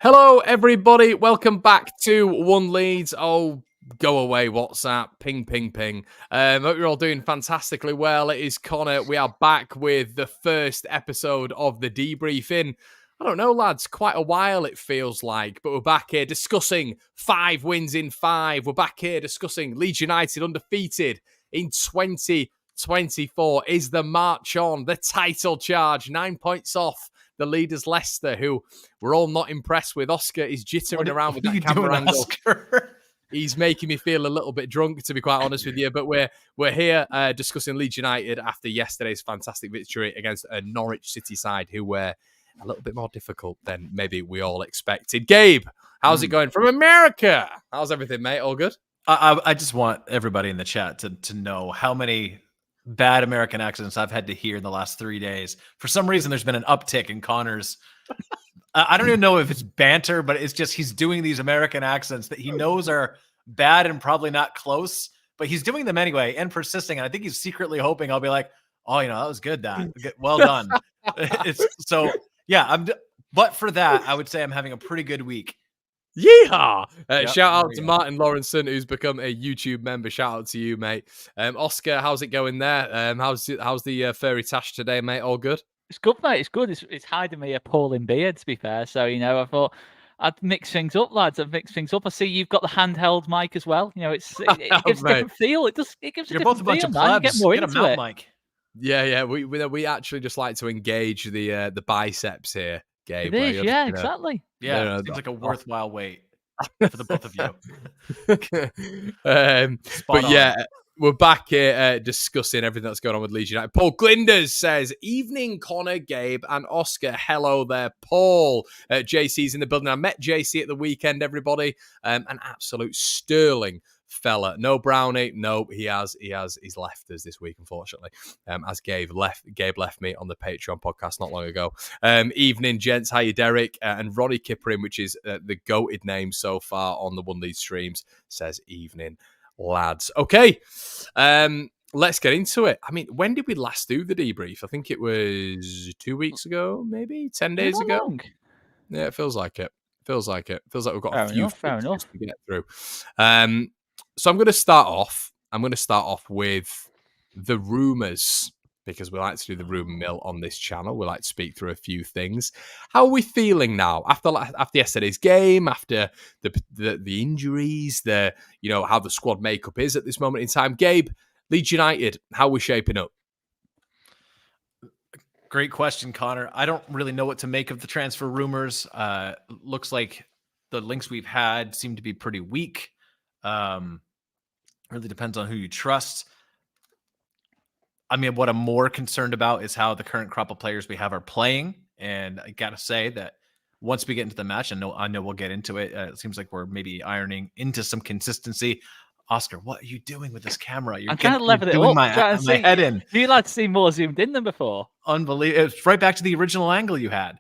Hello, everybody. Welcome back to One Leeds. Oh, go away, WhatsApp. Ping, ping, ping. Hope you're all doing fantastically well. It is Connor. We are back with the first episode of the Debrief in, I don't know, lads, quite a while it feels like, but we're back here discussing 5 wins in 5. We're back here discussing Leeds United undefeated in 2024. Is the march on, the title charge, 9 points off the leaders Leicester, who we're all not impressed with. Oscar is jittering around with that camera angle. Oscar? He's making me feel a little bit drunk, to be quite honest with you. But we're here discussing Leeds United after yesterday's fantastic victory against a Norwich City side who were a little bit more difficult than maybe we all expected. Gabe, how's it going from America? How's everything, mate? All good? I just want everybody in the chat to know how many bad American accents I've had to hear in the last 3 days. For some reason, there's been an uptick in Connor's. I don't even know if it's banter, but it's just he's doing these American accents that he knows are bad and probably not close, but he's doing them anyway and persisting. And I think he's secretly hoping I'll be like, oh, that was good. Well done. But for that, I would say I'm having a pretty good week. Yeehaw! Shout out to Martin Lawrenson, who's become a YouTube member. Shout out to you, mate. Oscar, how's it going there? How's the furry tash today, mate? All good? It's good, mate. It's good. It's hiding me appalling beard, to be fair. So, I thought I'd mix things up, lads. I've mixed things up. I see you've got the handheld mic as well. It gives a different feel. It gives a different feel, bunch of plebs. You get more into into it. Mic. Yeah. We actually just like to engage the biceps here, Gabe. It is, exactly. Yeah, seems like a worthwhile wait for the both of you. But yeah, we're back here discussing everything that's going on with Leeds United. Paul Glinders says, evening, Connor, Gabe, and Oscar. Hello there, Paul. JC's in the building. I met JC at the weekend, everybody. An absolute sterling fella. No Brownie. No, he's left us this week, unfortunately. As Gabe left me on the Patreon podcast not long ago. Evening, gents. How you, Derek? And Ronnie Kippering, which is the goated name so far on the One League streams, says evening, lads. Okay. Let's get into it. I mean, when did we last do the debrief? I think it was 2 weeks ago, maybe 10 days ago. Long. Yeah, it feels like it. Feels like we've got a few things to get through. So I'm going to start off. With the rumours, because we like to do the rumour mill on this channel. We like to speak through a few things. How are we feeling now after yesterday's game, after the injuries, how the squad makeup is at this moment in time? Gabe, Leeds United, how are we shaping up? Great question, Connor. I don't really know what to make of the transfer rumors. Looks like the links we've had seem to be pretty weak. Really depends on who you trust. I mean, what I'm more concerned about is how the current crop of players we have are playing. And I got to say that once we get into the match, I know we'll get into it. It seems like we're maybe ironing into some consistency. Oscar, what are you doing with this camera? I'm trying to level it up. My head in. You like to see more zoomed in than before. Unbelievable. It's right back to the original angle you had.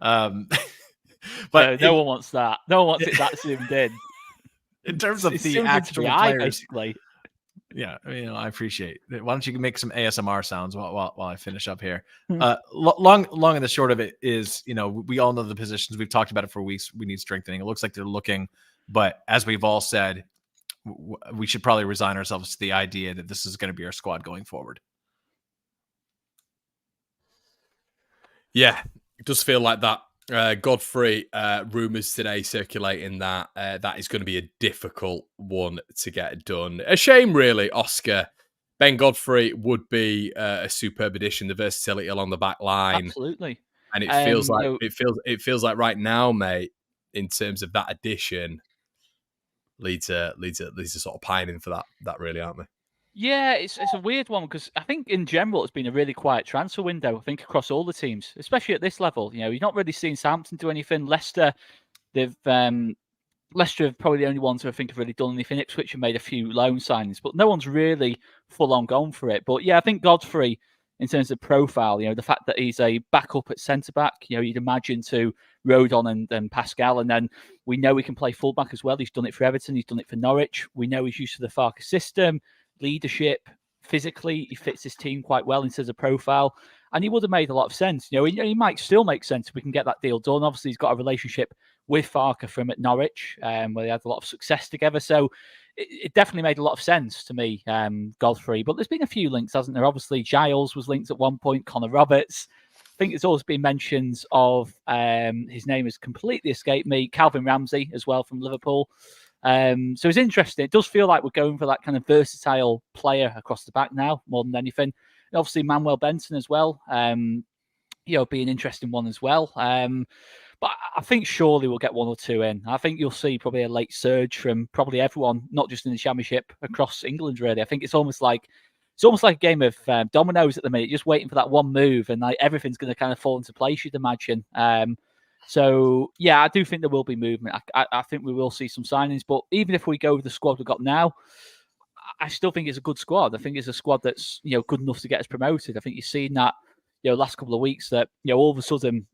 But no one wants that. No one wants it that zoomed in. In terms of the actual players, basically. Yeah, I appreciate it. Why don't you make some ASMR sounds while I finish up here? Long and the short of it is, we all know the positions. We've talked about it for weeks. We need strengthening. It looks like they're looking, but as we've all said, we should probably resign ourselves to the idea that this is going to be our squad going forward. Yeah, it does feel like that. Godfrey, rumours today circulating that that is going to be a difficult one to get done. A shame, really, Oscar. Ben Godfrey would be a superb addition. The versatility along the back line, absolutely, and it feels like right now, mate, in terms of that addition, Leeds are sort of pining for that really, aren't they? Yeah, it's a weird one because I think in general it's been a really quiet transfer window. I think across all the teams, especially at this level. You're not really seeing Southampton do anything. Leicester have probably the only ones who I think have really done anything. Ipswich have made a few loan signings, but no one's really full on gone for it. But yeah, I think Godfrey, in terms of profile, the fact that he's a backup at centre back, you'd imagine to Rodon and Pascal, and then we know he can play fullback as well. He's done it for Everton. He's done it for Norwich. We know he's used to the Farke system. Leadership, physically, he fits his team quite well in terms of profile. and he would have made a lot of sense. He might still make sense if we can get that deal done. Obviously, he's got a relationship with Farke from at Norwich, where they had a lot of success together. So it definitely made a lot of sense to me, Godfrey. But there's been a few links, hasn't there? Obviously, Giles was linked at one point, Connor Roberts. I think there's always been mentions of, his name has completely escaped me, Calvin Ramsey as well from Liverpool. So it's interesting. It does feel like we're going for that kind of versatile player across the back now, more than anything. And obviously, Manuel Benson as well, be an interesting one as well. But I think surely we'll get one or two in. I think you'll see probably a late surge from probably everyone, not just in the Championship, across England, really. I think it's almost like a game of dominoes at the minute, just waiting for that one move, and like everything's going to kind of fall into place, you'd imagine. So, yeah, I do think there will be movement. I think we will see some signings. But even if we go with the squad we've got now, I still think it's a good squad. I think it's a squad that's, good enough to get us promoted. I think you've seen that, last couple of weeks that, all of a sudden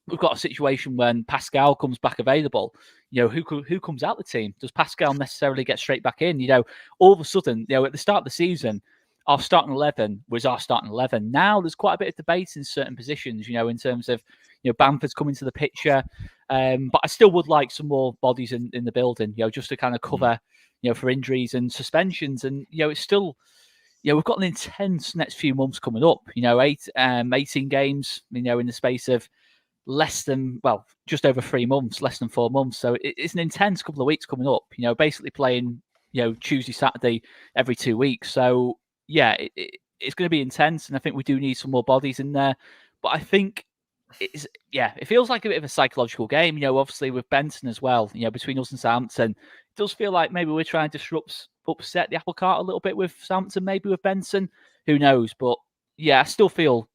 we've got a situation when Pascal comes back available. Who comes out the team? Does Pascal necessarily get straight back in? All of a sudden, at the start of the season, our starting 11 was our starting 11. Now there's quite a bit of debate in certain positions, in terms of, Bamford's coming to the picture. But I still would like some more bodies in the building, just to kind of cover, for injuries and suspensions. And, it's still, we've got an intense next few months coming up, 18 games, in the space of just over 3 months, less than 4 months. So it's an intense couple of weeks coming up, basically playing, Tuesday, Saturday, every 2 weeks. So, yeah, it's going to be intense. And I think we do need some more bodies in there. But I think it feels like a bit of a psychological game, obviously with Benson as well, between us and Southampton. It does feel like maybe we're trying to upset the apple cart a little bit with Southampton, maybe with Benson. Who knows? But yeah, I still feel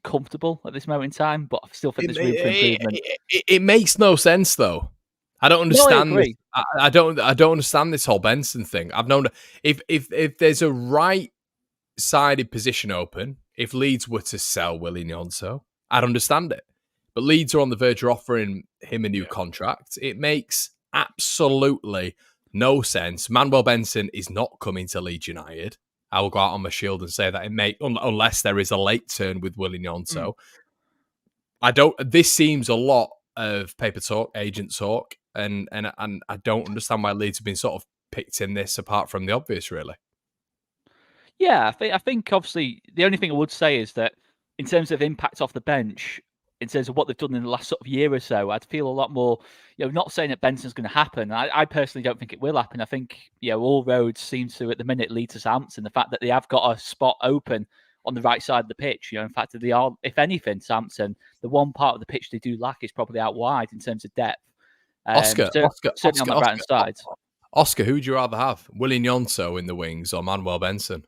comfortable at this moment in time, but I still think there's room for improvement. It makes no sense though. I don't understand. No, I agree. I don't understand this whole Benson thing. I've known if there's a right-sided position open, if Leeds were to sell Willie Gnonto, I'd understand it. But Leeds are on the verge of offering him a new contract. It makes absolutely no sense. Manuel Benson is not coming to Leeds United. I will go out on my shield and say that unless there is a late turn with Willie Gnonto. This seems a lot of paper talk, agent talk, and I don't understand why Leeds have been sort of picked in this apart from the obvious, really. Yeah, I think obviously the only thing I would say is that in terms of impact off the bench, in terms of what they've done in the last sort of year or so, I'd feel a lot more, not saying that Benson's going to happen. I personally don't think it will happen. I think, all roads seem to, at the minute, lead to Southampton. The fact that they have got a spot open on the right side of the pitch, in fact, they are, if anything, Southampton, the one part of the pitch they do lack is probably out wide in terms of depth. Oscar, certainly on the right-hand side. Oscar, who would you rather have? Willie Gnonto in the wings or Manuel Benson?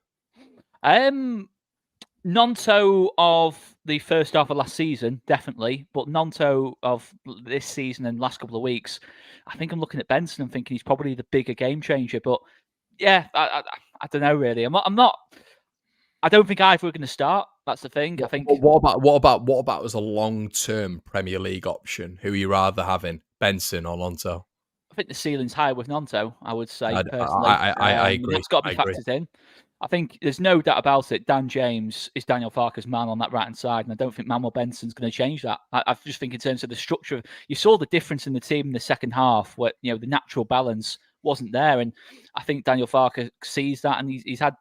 Gnonto of the first half of last season, definitely. But Gnonto of this season and last couple of weeks, I think I'm looking at Benson and thinking he's probably the bigger game changer. But yeah, I don't know really. I'm not. I don't think either are going to start. That's the thing. I think. What about as a long-term Premier League option? Who are you rather having, Benson or Gnonto? I think the ceiling's higher with Gnonto. I would say personally. I agree. It's got to be factored in. I think there's no doubt about it. Dan James is Daniel Farke's man on that right-hand side, and I don't think Manuel Benson's going to change that. I just think in terms of the structure, you saw the difference in the team in the second half, where the natural balance wasn't there, and I think Daniel Farke sees that, and he's had,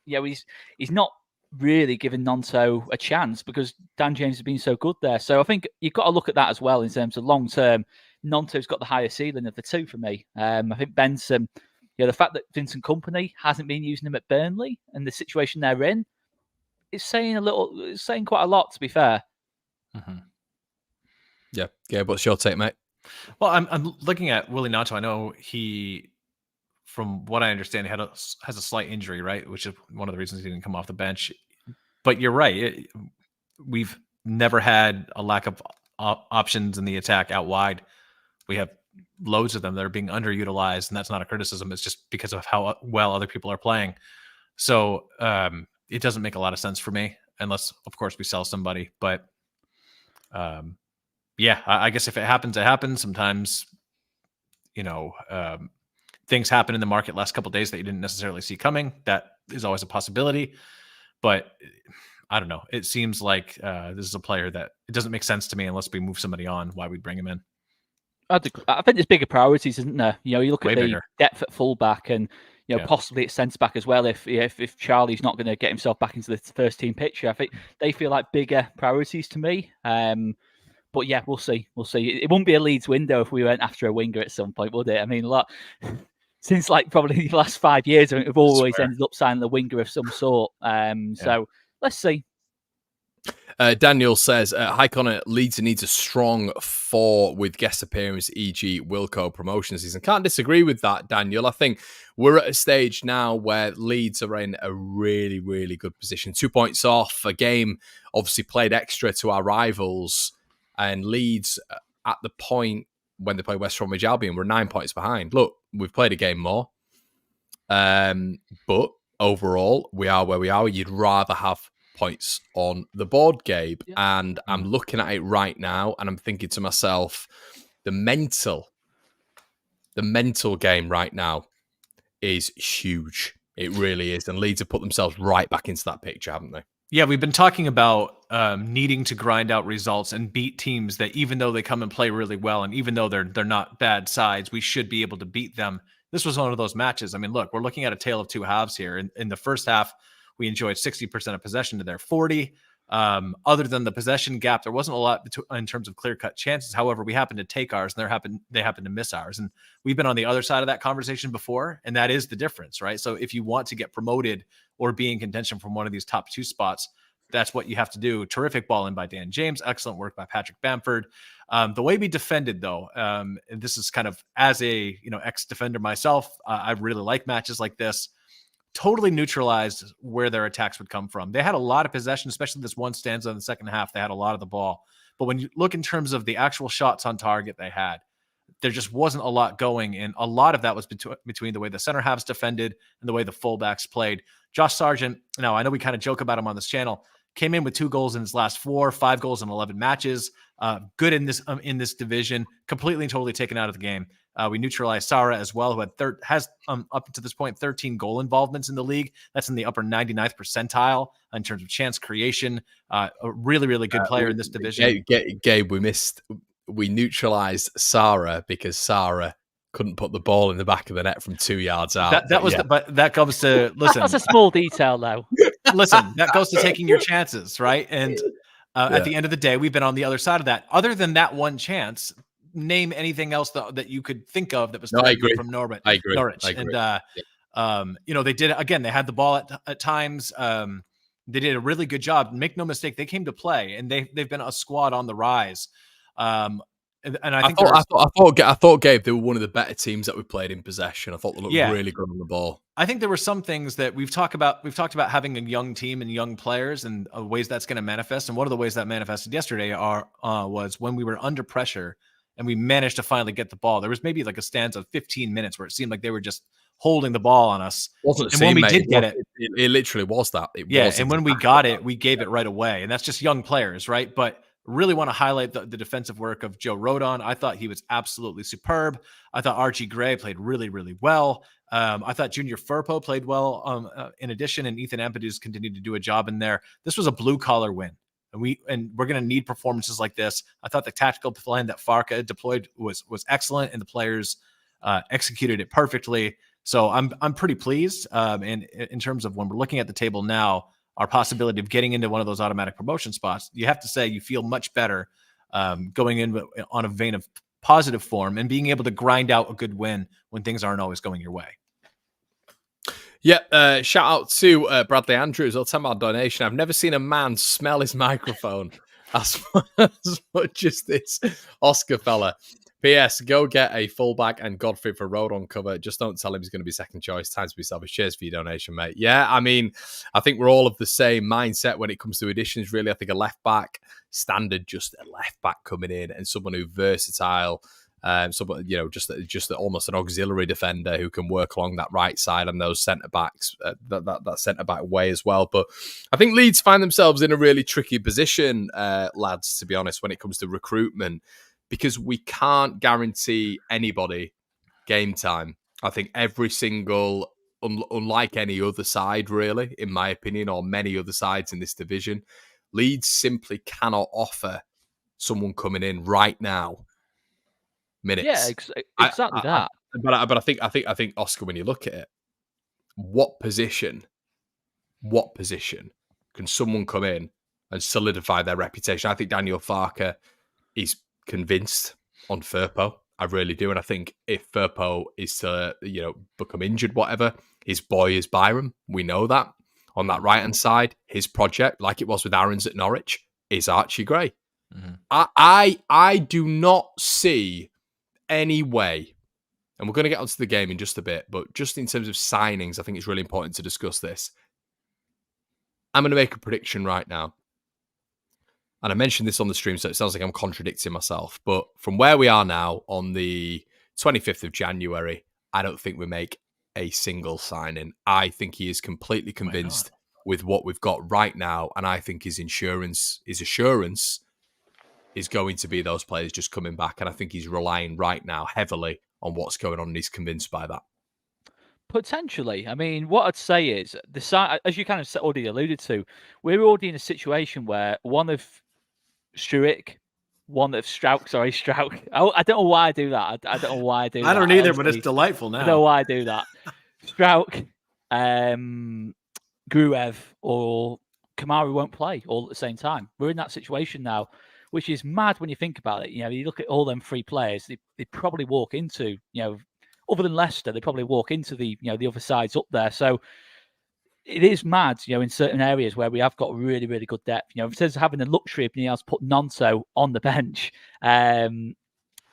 he's not really given Gnonto a chance because Dan James has been so good there. So I think you've got to look at that as well in terms of long-term. Gnonto's got the higher ceiling of the two for me. I think Benson. The fact that Vincent Kompany hasn't been using him at Burnley and the situation they're in is saying quite a lot, to be fair. Mm-hmm. Yeah. What's your take, mate? Well, I'm looking at Willie Gnonto. I know he, from what I understand, has a slight injury, right? Which is one of the reasons he didn't come off the bench. But you're right. We've never had a lack of options in the attack out wide. We have loads of them that are being underutilized, and that's not a criticism. It's just because of how well other people are playing. So it doesn't make a lot of sense for me, unless, of course, we sell somebody. But I guess if it happens, it happens. Sometimes, things happen in the market last couple of days that you didn't necessarily see coming. That is always a possibility. But I don't know. It seems like this is a player that it doesn't make sense to me unless we move somebody on. Why we'd bring him in? I think there's bigger priorities, isn't there? You look Way at the bigger. depth at fullback and possibly at centre back as well. If Charlie's not going to get himself back into the first team picture, I think they feel like bigger priorities to me. But yeah, we'll see. We'll see. It wouldn't be a Leeds window if we went after a winger at some point, would it? I mean, since probably the last 5 years, we've always ended up signing a winger of some sort. So let's see. Daniel says, hi Connor, Leeds needs a strong 4 with guest appearance, e.g. Wilco promotion season. Can't disagree with that, Daniel. I think we're at a stage now where Leeds are in a really, really good position. 2 points off, a game obviously played extra to our rivals, and Leeds at the point when they play West Bromwich Albion, we're 9 points behind. Look, we've played a game more. But overall, we are where we are. You'd rather have points on the board, Gabe. Yeah. And I'm looking at it right now, and I'm thinking to myself, the mental game right now is huge. It really is. And Leeds have put themselves right back into that picture, haven't they? Yeah, we've been talking about needing to grind out results and beat teams that even though they come and play really well, and even though they're not bad sides, we should be able to beat them. This was one of those matches. I mean, look, we're looking at a tale of two halves here. In the first half, we enjoyed 60% of possession to their 40. Other than the possession gap, there wasn't a lot in terms of clear-cut chances. However, we happened to take ours, and they happened to miss ours. And we've been on the other side of that conversation before, and that is the difference, right? So if you want to get promoted or be in contention from one of these top 2 spots, that's what you have to do. Terrific ball in by Dan James. Excellent work by Patrick Bamford. The way we defended, though, and this is kind of as a ex-defender myself, I really like matches like this. Totally neutralized where their attacks would come from. They had a lot of possession, especially this one stanza in the second half. They had a lot of the ball. But when you look in terms of the actual shots on target they had, there just wasn't a lot going. And a lot of that was between the way the center halves defended and the way the fullbacks played. Josh Sargent, now I know we kind of joke about him on this channel, came in with 2 goals in his last 4, 5 goals in 11 matches. Good in this division, completely and totally taken out of the game. We neutralized Sara as well, who has up to this point 13 goal involvements in the league. That's in the upper 99th percentile in terms of chance creation. A really, really good player in this division. Gabe, we neutralized Sara because Sara couldn't put the ball in the back of the net from 2 yards out. But that comes to listen. That's a small detail, though. Listen, that goes to taking your chances, right? And at the end of the day, we've been on the other side of that. Other than that one chance, name anything else that you could think of that was from Norwich. I agree. And they did again. They had the ball at times. They did a really good job. Make no mistake, they came to play, and they've been a squad on the rise. And I thought, Gabe, they were one of the better teams that we played in possession. I thought they looked really good on the ball. I think there were some things that we've talked about. We've talked about having a young team and young players and ways that's going to manifest. And one of the ways that manifested yesterday was when we were under pressure and we managed to finally get the ball. There was maybe like a stanza of 15 minutes where it seemed like they were just holding the ball on us. When we did get it, it literally was that. And when we got it, we gave it right away. And that's just young players, right? But really want to highlight the defensive work of Joe Rodon. I thought he was absolutely superb. I thought Archie Gray played really, really well. I thought Junior Firpo played well in addition, and Ethan Ampadu's continued to do a job in there. This was a blue-collar win, and we're going to need performances like this. I thought the tactical plan that Farka deployed was excellent, and the players executed it perfectly. So I'm pretty pleased. And in terms of when we're looking at the table now, our possibility of getting into one of those automatic promotion spots, you have to say you feel much better going in on a vein of positive form and being able to grind out a good win when things aren't always going your way. Yeah, shout out to Bradley Andrews. I'll tell my donation. I've never seen a man smell his microphone as much as this Oscar fella. P.S. Go get a fullback and Godfrey for Rodon cover. Just don't tell him he's going to be second choice. Time to be selfish. Cheers for your donation, mate. Yeah, I mean, I think we're all of the same mindset when it comes to additions, really. I think a left back, standard, just a left back coming in and someone who's versatile, someone, just almost an auxiliary defender who can work along that right side and those centre backs, that centre back way as well. But I think Leeds find themselves in a really tricky position, lads, to be honest, when it comes to recruitment, because we can't guarantee anybody game time. I think every single unlike any other side, really, in my opinion, or many other sides in this division. Leeds simply cannot offer someone coming in right now minutes. Yeah, exactly that. But I think Oscar, when you look at it, what position can someone come in and solidify their reputation? I think Daniel Farke is convinced on Firpo. I really do. And I think if Firpo is to, become injured, whatever, his boy is Byram. We know that. On that right-hand side, his project, like it was with Aaron's at Norwich, is Archie Gray. Mm-hmm. I do not see any way, and we're going to get onto the game in just a bit, but just in terms of signings, I think it's really important to discuss this. I'm going to make a prediction right now. And I mentioned this on the stream, so it sounds like I'm contradicting myself. But from where we are now on the 25th of January, I don't think we make a single signing. I think he is completely convinced with what we've got right now. And I think his assurance is going to be those players just coming back. And I think he's relying right now heavily on what's going on. And he's convinced by that. Potentially. I mean, what I'd say is, as you kind of already alluded to, we're already in a situation where one of Struijk, one of Struijk. I don't know why I do that. I don't know why I do that. I don't either, but it's delightful now. I don't know why I do that. Struijk, Gruev, or Kamara won't play all at the same time. We're in that situation now, which is mad when you think about it. You look at all them three players, they probably walk into, other than Leicester, they probably walk into the other sides up there. So it is mad, in certain areas where we have got really, really good depth. In terms of having the luxury of being able to put Nonto on the bench,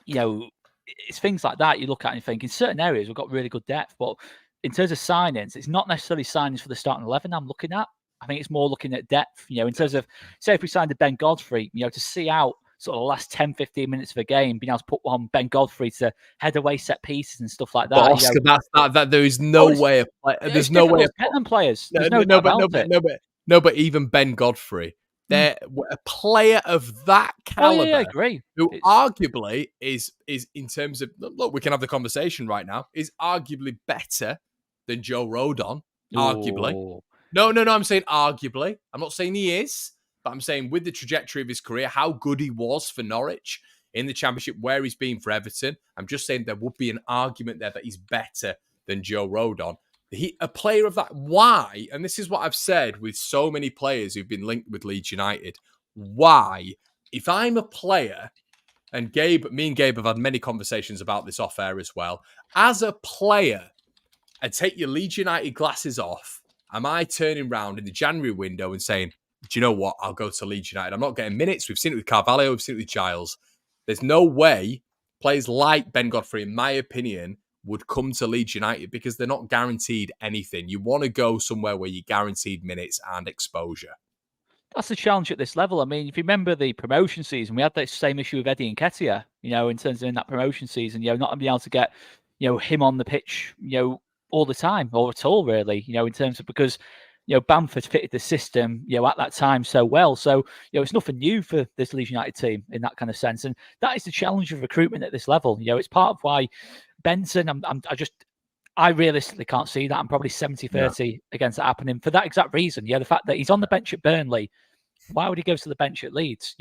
it's things like that you look at and think in certain areas we've got really good depth. But in terms of signings, it's not necessarily signings for the starting 11 I'm looking at. I think it's more looking at depth, in terms of, say, if we signed a Ben Godfrey, to see out sort of the last 10, 15 minutes of a game, being able to put on Ben Godfrey to head away set pieces and stuff like that. But Oscar, that there is no way of there's no way of getting players. But even Ben Godfrey, they're a player of that caliber. Oh, yeah, I agree. Who arguably is in terms of, look, we can have the conversation right now, is arguably better than Joe Rodon. Arguably. Ooh. No, I'm saying arguably. I'm not saying he is. But I'm saying with the trajectory of his career, how good he was for Norwich in the Championship, where he's been for Everton, I'm just saying there would be an argument there that he's better than Joe Rodon. A player of that, why? And this is what I've said with so many players who've been linked with Leeds United. Why? If I'm a player, and me and Gabe have had many conversations about this off air as well, as a player, and take your Leeds United glasses off, am I turning around in the January window and saying, do you know what? I'll go to Leeds United. I'm not getting minutes. We've seen it with Carvalho. We've seen it with Giles. There's no way players like Ben Godfrey, in my opinion, would come to Leeds United because they're not guaranteed anything. You want to go somewhere where you're guaranteed minutes and exposure. That's the challenge at this level. I mean, if you remember the promotion season, we had that same issue with Eddie Nketiah, in terms of in that promotion season, not being able to get, him on the pitch, all the time or at all, really, in terms of because Bamford fitted the system, at that time so well. So, it's nothing new for this Leeds United team in that kind of sense. And that is the challenge of recruitment at this level. It's part of why Benson, I realistically can't see that. I'm probably 70-30 against that happening for that exact reason. The fact that he's on the bench at Burnley, why would he go to the bench at Leeds?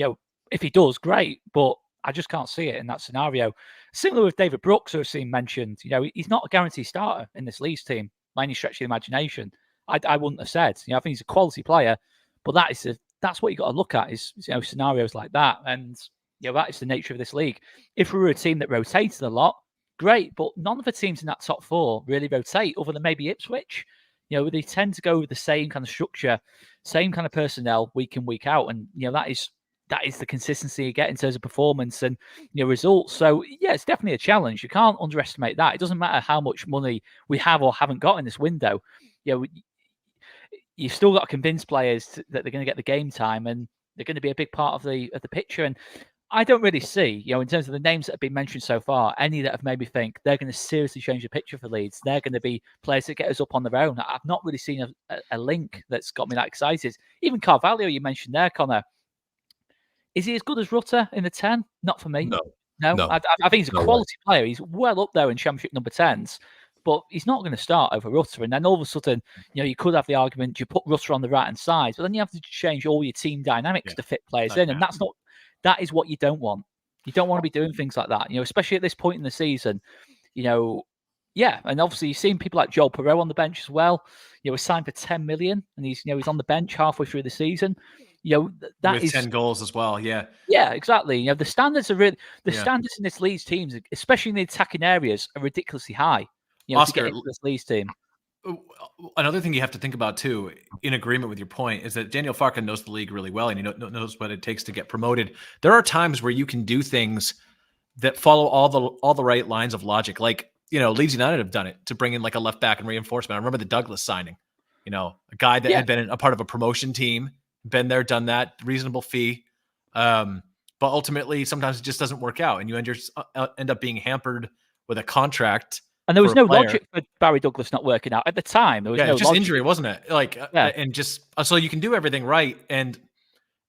If he does, great, but I just can't see it in that scenario. Similar with David Brooks, who I've seen mentioned, he's not a guaranteed starter in this Leeds team by any stretch of the imagination. I wouldn't have said. I think he's a quality player, but that's what you got to look at is scenarios like that, and that is the nature of this league. If we were a team that rotated a lot, great, but none of the teams in that top four really rotate, other than maybe Ipswich. They tend to go with the same kind of structure, same kind of personnel week in, week out, and that is the consistency you get in terms of performance and results. So yeah, it's definitely a challenge. You can't underestimate that. It doesn't matter how much money we have or haven't got in this window. You've still got to convince players that they're going to get the game time and they're going to be a big part of the picture. And I don't really see, in terms of the names that have been mentioned so far, any that have made me think they're going to seriously change the picture for Leeds. They're going to be players that get us up on their own. I've not really seen a link that's got me that excited. Even Carvalho, you mentioned there, Connor. Is he as good as Rutter in the 10? Not for me. No. I think he's a quality player. He's well up there in Championship number 10s. but he's not going to start over Rutter. And then all of a sudden, you could have the argument, you put Rutter on the right-hand side, but then you have to change all your team dynamics to fit players in. And that is what you don't want. You don't want to be doing things like that, especially at this point in the season, and obviously you've seen people like Joel Perreault on the bench as well. He's signed for 10 million and he's on the bench halfway through the season. That with is 10 goals as well. Yeah, exactly. The standards are really standards in this Leeds team, especially in the attacking areas, are ridiculously high. Oscar, to get into this Leeds team. Another thing you have to think about too, in agreement with your point, is that Daniel Farke knows the league really well and he knows what it takes to get promoted. There are times where you can do things that follow all the right lines of logic. Like, Leeds United have done it to bring in like a left back and reinforcement. I remember the Douglas signing, a guy that had been a part of a promotion team, been there, done that, reasonable fee. But ultimately, sometimes it just doesn't work out and you end up being hampered with a contract. And there was no logic for Barry Douglas not working out at the time. There was no just logic. Injury, wasn't it? And just so you can do everything right. And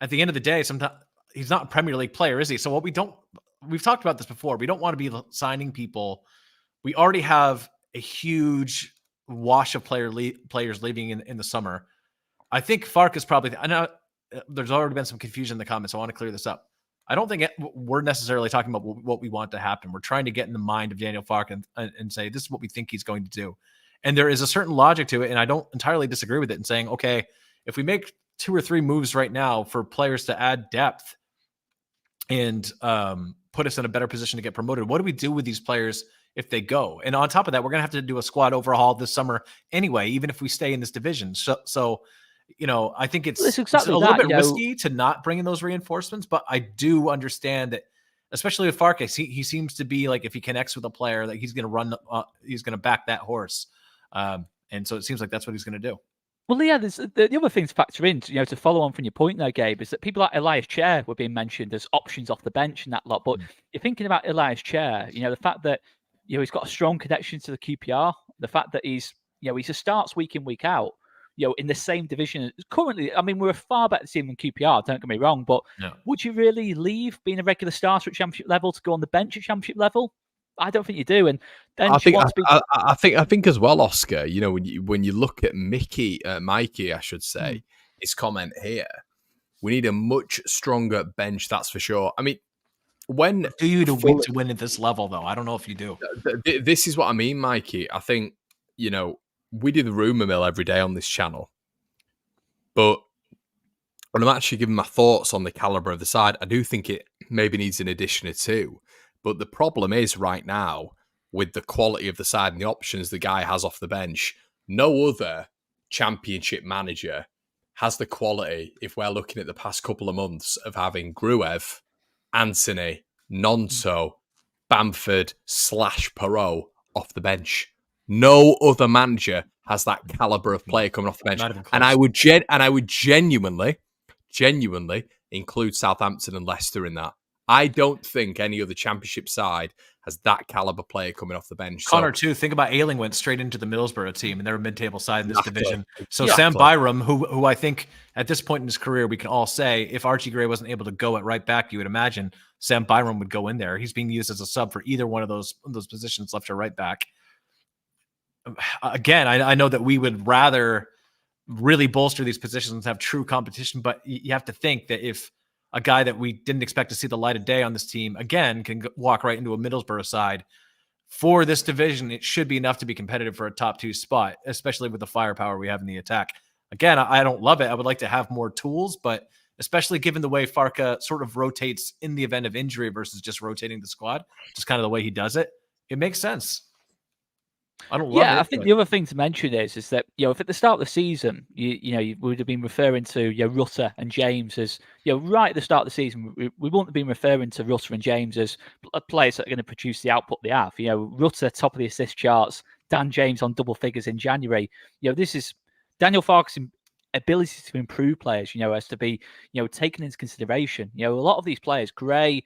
at the end of the day, sometimes he's not a Premier League player, is he? So we've talked about this before. We don't want to be signing people. We already have a huge wash of players leaving in the summer. I think Farke is probably. I know there's already been some confusion in the comments. So I want to clear this up. I don't think we're necessarily talking about what we want to happen. We're trying to get in the mind of Daniel Farke and say, this is what we think he's going to do. And there is a certain logic to it. And I don't entirely disagree with it in saying, okay, if we make 2 or 3 moves right now for players to add depth and put us in a better position to get promoted, what do we do with these players if they go? And on top of that, we're going to have to do a squad overhaul this summer anyway, even if we stay in this division. So I think it's a little bit risky to not bring in those reinforcements, but I do understand that, especially with Farke, he seems to be like, if he connects with a player, that he's going to run, he's going to back that horse. And so it seems like that's what he's going to do. Well, yeah, there's the other thing to factor in, to follow on from your point there, Gabe, is that people like Elias Chair were being mentioned as options off the bench and that lot. But you're thinking about Elias Chair, the fact that, he's got a strong connection to the QPR, the fact that he just starts week in, week out, in the same division. Currently, I mean, we're a far better team than QPR, don't get me wrong, but would you really leave being a regular starter at Championship level to go on the bench at Championship level? I don't think you do. And then I think as well, Oscar, when you look at Mikey, I should say, his comment here, we need a much stronger bench, that's for sure. I mean, when do you win to win at this level, though? I don't know if you do. This is what I mean, Mikey. I think, we do the rumour mill every day on this channel. But when I'm actually giving my thoughts on the calibre of the side, I do think it maybe needs an addition or 2. But the problem is right now, with the quality of the side and the options the guy has off the bench, no other Championship manager has the quality, if we're looking at the past couple of months, of having Gruev, Anthony, Nonto, Bamford / Perreault off the bench. No other manager has that caliber of player coming off the bench, and I would genuinely include Southampton and Leicester in that. I don't think any other Championship side has that caliber player coming off the bench. Connor, too. Think about Ayling went straight into the Middlesbrough team, and they're a mid-table side in this division. So Sam Byram, who I think at this point in his career, we can all say, if Archie Gray wasn't able to go at right back, you would imagine Sam Byram would go in there. He's being used as a sub for either one of those positions, left or right back. Again, I know that we would rather really bolster these positions and have true competition, but you have to think that if a guy that we didn't expect to see the light of day on this team, again, can walk right into a Middlesbrough side for this division, it should be enough to be competitive for a top 2 spot, especially with the firepower we have in the attack. Again, I don't love it. I would like to have more tools, but especially given the way Farke sort of rotates in the event of injury versus just rotating the squad, just kind of the way he does it, it makes sense. I don't love it. I think the other thing to mention is that, if at the start of the season, you would have been referring to Rutter and James as, right at the start of the season, we wouldn't have been referring to Rutter and James as players that are going to produce the output they have. Rutter, top of the assist charts, Dan James on double figures in January. This is Daniel Farke's ability to improve players, as to be, taken into consideration. A lot of these players, Gray,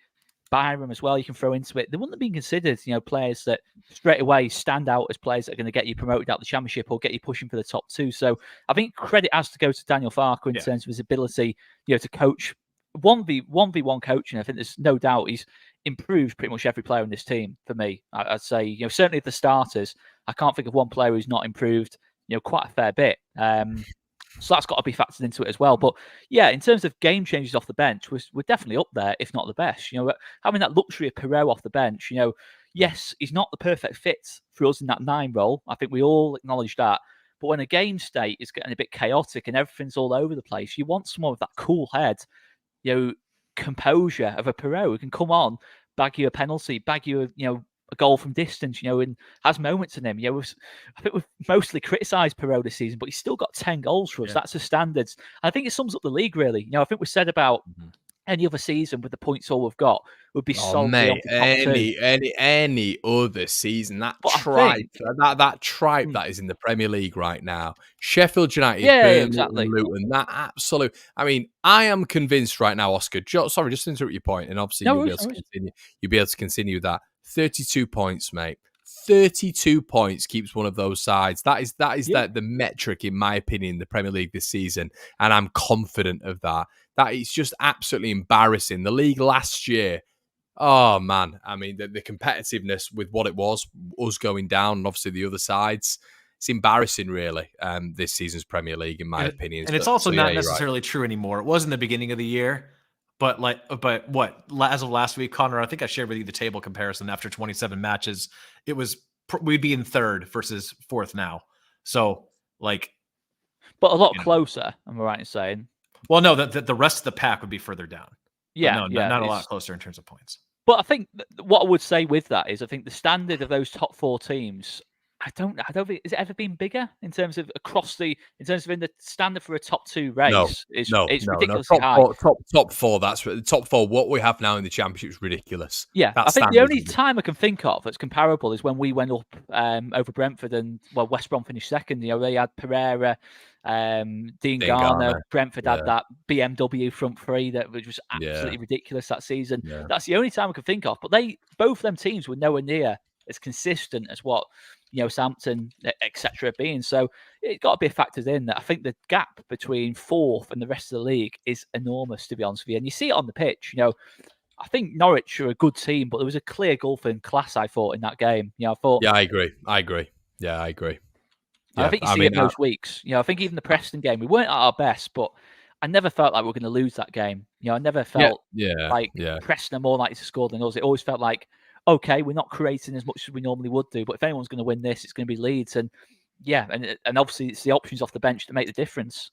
Byram as well, you can throw into it. They wouldn't have been considered, players that straight away stand out as players that are going to get you promoted out the Championship or get you pushing for the top 2. So I think credit has to go to Daniel Farke in terms of his ability, to coach 1v1 coaching. I think there's no doubt he's improved pretty much every player in this team for me. I'd say, certainly the starters. I can't think of one player who's not improved, quite a fair bit. So that's got to be factored into it as well. But yeah, in terms of game changes off the bench, we're definitely up there, if not the best. Having that luxury of Perot off the bench, yes, he's not the perfect fit for us in that 9 role. I think we all acknowledge that. But when a game state is getting a bit chaotic and everything's all over the place, you want someone with that cool head, composure of a Perot who can come on, bag you a penalty, bag you a goal from distance, and has moments in him. I think we've mostly criticised Perot this season, but he's still got 10 goals for us. Yeah. That's the standards. I think it sums up the league, really. I think we said about any other season with the points all we've got would be solely off the top any other season. That tripe that is in the Premier League right now. Sheffield United, Burnley, exactly. Luton. That absolute. I mean, I am convinced right now, Oscar. Sorry, just to interrupt your point, and obviously you'll be able to continue that. 32 points, mate. 32 points keeps one of those sides. That is the metric, in my opinion, in the Premier League this season, and I'm confident of that. That is just absolutely embarrassing. The league last year, oh man, I mean the competitiveness with what it was, us going down, and obviously the other sides, it's embarrassing, really. This season's Premier League, in my opinion. And it's also not necessarily true anymore. It was in the beginning of the year. But as of last week, Connor, I think I shared with you the table comparison after 27 matches. It was we'd be in 3rd versus 4th now. So but a lot closer. Am I right in saying? Well, no, the rest of the pack would be further down. Yeah, not a lot closer in terms of points. But I think what I would say with that is, I think the standard of those top 4 teams, I don't think has it ever been bigger in terms of in the standard for a top 2 race. It's ridiculously high. Top 4. That's the top 4. What we have now in the Championship is ridiculous. Yeah, I think the only time I can think of that's comparable is when we went up over Brentford and West Brom finished 2nd. They had Pereira, Dean Garner. Brentford had that BMW front 3 which was absolutely ridiculous that season. Yeah. That's the only time I can think of. But both of them teams were nowhere near as consistent as what Southampton, etc. being. So it's got to be factored in that I think the gap between 4th and the rest of the league is enormous, to be honest with you. And you see it on the pitch. I think Norwich are a good team, but there was a clear gulf in class, I thought, in that game. I thought. Yeah, I agree. Yeah, I agree. Yeah, I think you see it most weeks. I think even the Preston game, we weren't at our best, but I never felt like we were going to lose that game. I never felt Preston are more likely to score than us. It always felt like, okay, we're not creating as much as we normally would do, but if anyone's going to win this, it's going to be Leeds. And and obviously it's the options off the bench that make the difference.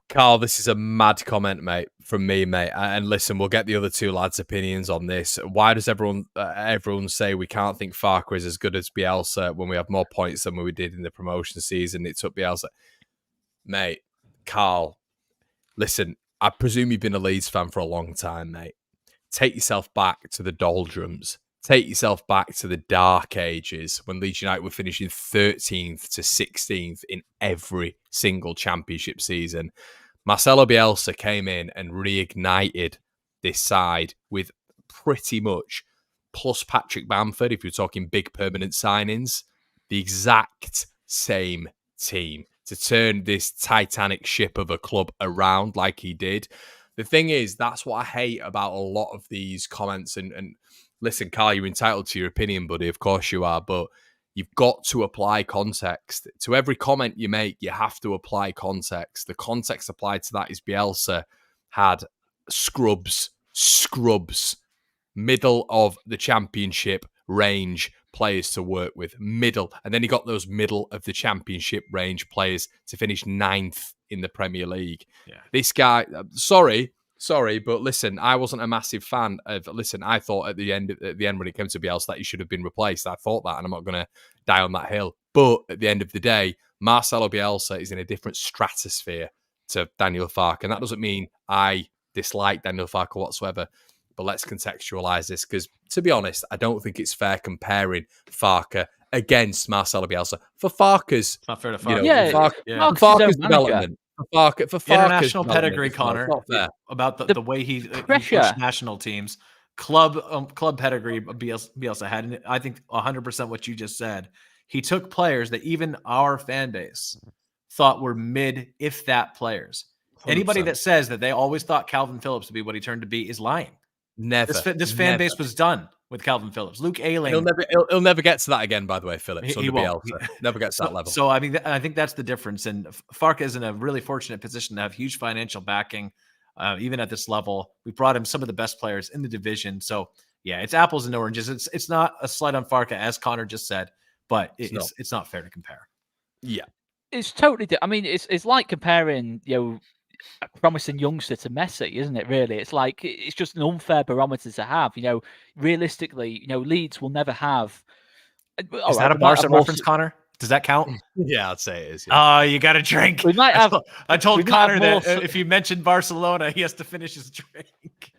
Carl, this is a mad comment, mate, from me, mate. And listen, we'll get the other 2 lads' opinions on this. Why does everyone say we can't think Farke is as good as Bielsa when we have more points than we did in the promotion season? It took Bielsa. Mate, Carl, listen, I presume you've been a Leeds fan for a long time, mate. Take yourself back to the doldrums. Take yourself back to the dark ages when Leeds United were finishing 13th to 16th in every single Championship season. Marcelo Bielsa came in and reignited this side with pretty much, plus Patrick Bamford, if you're talking big permanent signings, the exact same team to turn this titanic ship of a club around like he did. The thing is, that's what I hate about a lot of these comments and listen, Carl, you're entitled to your opinion, buddy. Of course you are. But you've got to apply context. To every comment you make, you have to apply context. The context applied to that is Bielsa had scrubs, middle of the Championship range players to work with. Middle. And then he got those middle of the Championship range players to finish 9th in the Premier League. Yeah. This guy, Sorry, but listen, I wasn't a massive fan of. Listen, I thought at the end when it came to Bielsa that he should have been replaced. I thought that, and I'm not going to die on that hill. But at the end of the day, Marcelo Bielsa is in a different stratosphere to Daniel Farke, and that doesn't mean I dislike Daniel Farke whatsoever. But let's contextualize this because, to be honest, I don't think it's fair comparing Farke against Marcelo Bielsa for Farke's. Not fair to Farke. Farke's development. For international pedigree, Connor, about the way he pushed national teams, club pedigree Bielsa had, and I think 100% what you just said. He took players that even our fan base thought were mid, if that, players. 100%. Anybody that says that they always thought Calvin Phillips would be what he turned to be is lying. Never. This fan base was done. with Calvin Phillips. Luke Ayling. He'll never get to that again, by the way, Phillips. He won't. Never gets to that level. So, I mean, I think that's the difference. And Farke is in a really fortunate position to have huge financial backing, even at this level. We brought him some of the best players in the division. So, yeah, it's apples and oranges. It's not a slight on Farke, as Connor just said, but it's not fair to compare. Yeah. It's totally I mean, it's like comparing, a promising youngster to Messi, isn't it? Really, it's like it's just an unfair barometer to have. Realistically, Leeds will never have. Is that a Barca reference, Connor? Does that count? Yeah, I'd say it is. Yeah. Oh, you got a drink. We might have. I told Connor that if you mentioned Barcelona, he has to finish his drink.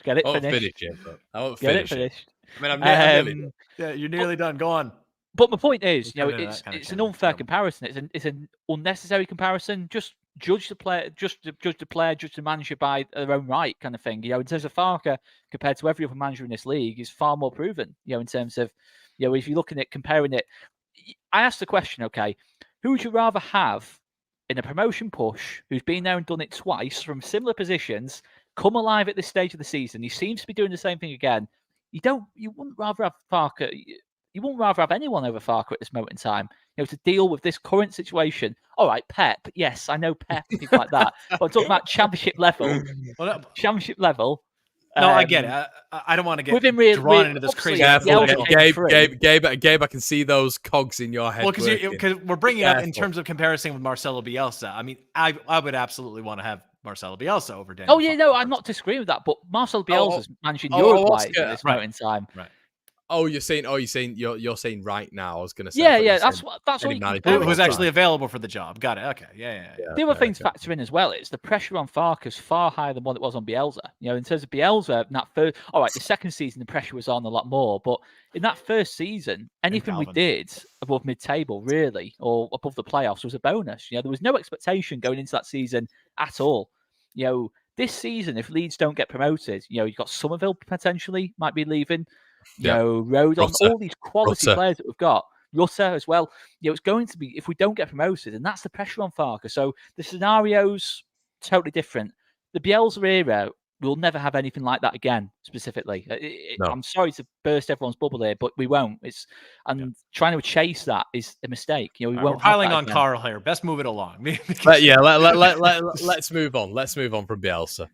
Get it finished. I won't Get finish it finished. I mean, I'm nearly. Yeah, you're nearly done. Go on. But my point is, it's an unfair comparison. It's an unnecessary comparison. Just judge the player, judge the manager by their own right, kind of thing. In terms of Farke, compared to every other manager in this league, is far more proven. In terms of, if you're looking at comparing it, I asked the question, okay, who would you rather have in a promotion push, who's been there and done it twice from similar positions, come alive at this stage of the season? He seems to be doing the same thing again. You wouldn't rather have Farke. You wouldn't rather have anyone over Farke at this moment in time, to deal with this current situation. All right, Pep. Yes, I know Pep, people like that. But I'm talking about championship level. Championship level. No, I get it. I don't want to get drawn into this crazy. Gabe, I can see those cogs in your head. Well, because we're bringing up in terms of comparison with Marcelo Bielsa. I mean, I would absolutely want to have Marcelo Bielsa over Daniel. Oh, yeah, no, I'm not disagreeing with that. But Marcelo Bielsa's managing Uruguay at this moment in time. Right. You're saying right now. I was going to say. Yeah. That's what Who was actually available for the job. Got it. Okay. Yeah. The other thing to factor in as well is the pressure on Farke is far higher than what it was on Bielsa. In terms of Bielsa, the second season, the pressure was on a lot more. But in that first season, anything we did above mid-table, really, or above the playoffs was a bonus. There was no expectation going into that season at all. This season, if Leeds don't get promoted, you've got Somerville potentially might be leaving. Rodon, all these quality players that we've got, Rutter as well. It's going to be, if we don't get promoted, and that's the pressure on Farke. So the scenario's totally different. The Bielsa era will never have anything like that again, specifically. I'm sorry to burst everyone's bubble here, but we won't. Trying to chase that is a mistake. We won't. We're piling on Carl here. Best move it along. Let's move on. Let's move on from Bielsa.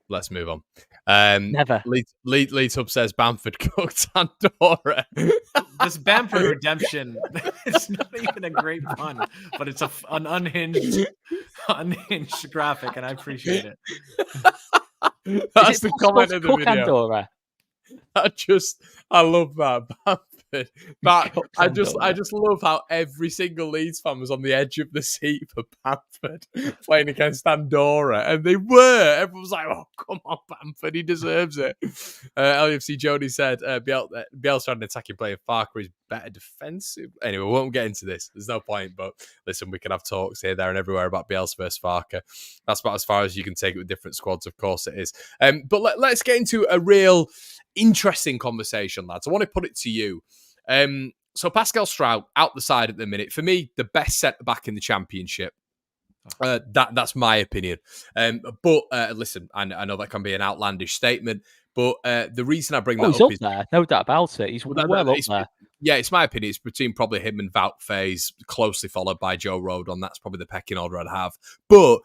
Let's move on. Never. Leeds Hub says Bamford cooked Andorra. This Bamford redemption, it's not even a great pun, but it's an unhinged graphic, and I appreciate it. That's the comment of the video. Andorra? I love that. But I just love how every single Leeds fan was on the edge of the seat for Bamford playing against Andorra, and they were. Everyone was like, "Oh, come on, Bamford, he deserves it." LFC Jody said, "Bielsa had an attacking player. Farke is better defensive." Anyway, we won't get into this. There's no point. But listen, we can have talks here, there, and everywhere about Bielsa versus Farke. That's about as far as you can take it with different squads. Of course, it is. But let's get into a real interesting conversation, lads. I want to put it to you. So Pascal Struijk out the side at the minute. For me, the best centre back in the Championship. That's my opinion. But listen, I know that can be an outlandish statement. But the reason I bring that up is there, no doubt about it. He's well up there. Yeah, it's my opinion. It's between probably him and Wout Faes, closely followed by Joe Rodon. That's probably the pecking order I'd have. But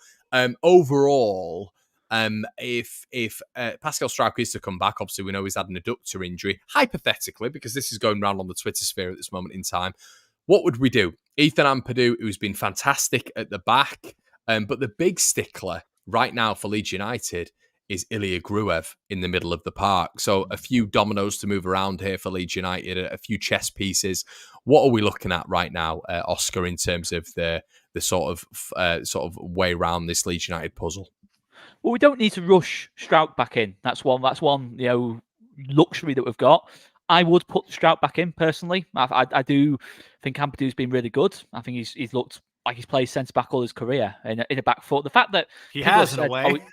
overall, if Pascal Struijk is to come back, obviously we know he's had an adductor injury. Hypothetically, because this is going around on the Twitter sphere at this moment in time, what would we do? Ethan Ampadu, who's been fantastic at the back, but the big stickler right now for Leeds United is Ilya Gruev in the middle of the park. So a few dominoes to move around here for Leeds United, a few chess pieces. What are we looking at right now, Oscar, in terms of the sort of way around this Leeds United puzzle? Well, we don't need to rush Struijk back in. That's one luxury that we've got. I would put Struijk back in personally. I do think Ampadu's been really good. I think he's looked like he's played centre back all his career in a back four. The fact that he has in a way.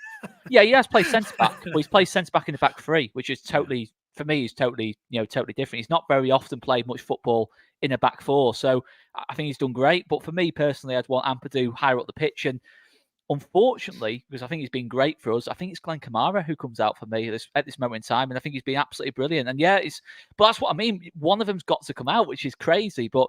He has played centre back, but he's played centre back in the back three, which is totally, for me, is totally different. He's not very often played much football in a back four, so I think he's done great. But for me personally, I'd want Ampadu higher up the pitch, and unfortunately, because I think he's been great for us, I think it's Glenn Kamara who comes out for me at this moment in time, and I think he's been absolutely brilliant. And yeah, but that's what I mean. One of them's got to come out, which is crazy. But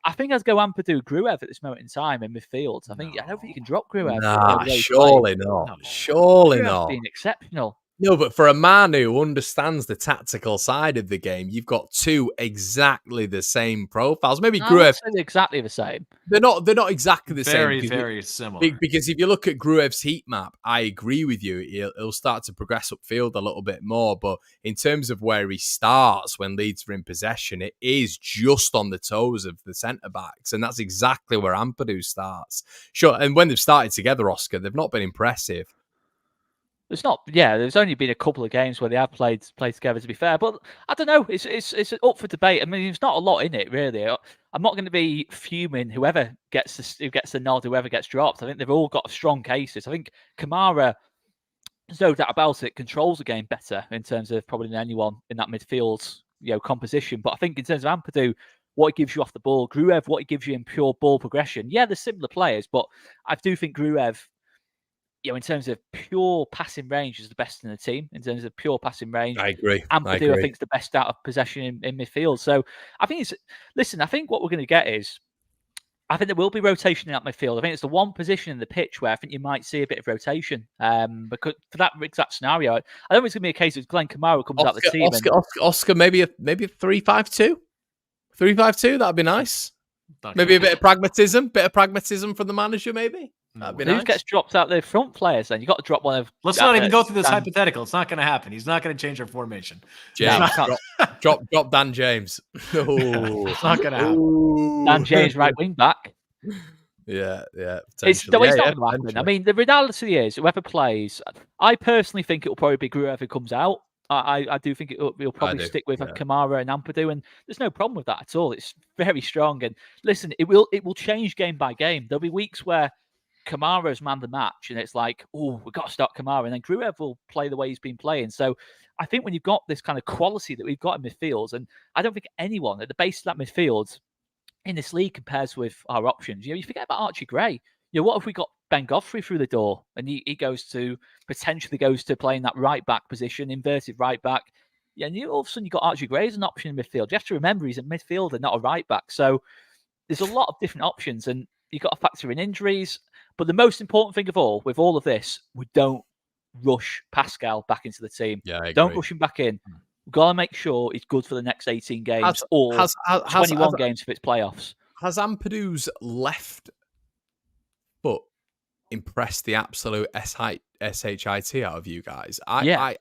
I think I'd go Ampadu, Gruev at this moment in time in midfield. I don't think you can drop Gruev. Nah, surely not. Surely Gruev's not. been exceptional. No, but for a man who understands the tactical side of the game, you've got two exactly the same profiles. Maybe Gruev, exactly the same. They're not exactly the same. Very similar. Because if you look at Gruev's heat map, I agree with you. He'll start to progress upfield a little bit more. But in terms of where he starts when Leeds are in possession, it is just on the toes of the centre backs, and that's exactly where Ampadu starts. Sure, and when they've started together, Oscar, they've not been impressive. There's only been a couple of games where they have played together, to be fair. But I don't know. It's up for debate. I mean, there's not a lot in it, really. I'm not going to be fuming who gets the nod, whoever gets dropped. I think they've all got strong cases. I think Kamara, there's no doubt about it, controls the game better in terms of probably than anyone in that midfield, composition. But I think in terms of Ampadu, what he gives you off the ball, Gruev, what he gives you in pure ball progression. Yeah, they're similar players, but I do think Gruev, in terms of pure passing range, is the best in the team. In terms of pure passing range, I agree. Ampadu, I think, is the best out of possession in midfield. So I think I think what we're going to get is, I think there will be rotation in that midfield. I think it's the one position in the pitch where I think you might see a bit of rotation. Because for that exact scenario, I don't think it's going to be a case of Glenn Kamara comes out the team. Oscar, maybe a 3-5-2? 3-5-2, that'd be nice. Maybe a bit of pragmatism from the manager, maybe. That'd be nice. Who gets dropped out the front players then? You've got to drop one of... Let's not even go through this hypothetical. It's not going to happen. He's not going to change our formation. James, drop Dan James. It's not going to happen. Dan James, right wing back. Yeah. It's not going to happen. I mean, the reality is, whoever plays, I personally think it will probably be Gruev who comes out. I do think he'll probably stick with Kamara and Ampadu, and there's no problem with that at all. It's very strong. And listen, it will change game by game. There'll be weeks where Kamara's man the match, and it's like, oh, we've got to start Kamara, and then Gruev will play the way he's been playing. So I think when you've got this kind of quality that we've got in midfields, and I don't think anyone at the base of that midfield in this league compares with our options. You forget about Archie Gray. What if we got Ben Godfrey through the door, and he potentially goes to playing that right back position, inverted right back. Yeah, and all of a sudden you got Archie Gray as an option in midfield. You have to remember he's a midfielder, not a right back. So there's a lot of different options, and you've got to factor in injuries. But the most important thing of all, with all of this, we don't rush Pascal back into the team. Yeah, I agree. Don't rush him back in. We've got to make sure he's good for the next 18 games or 21 games if it's playoffs. Has Ampadu's left foot impressed the absolute shit out of you guys? I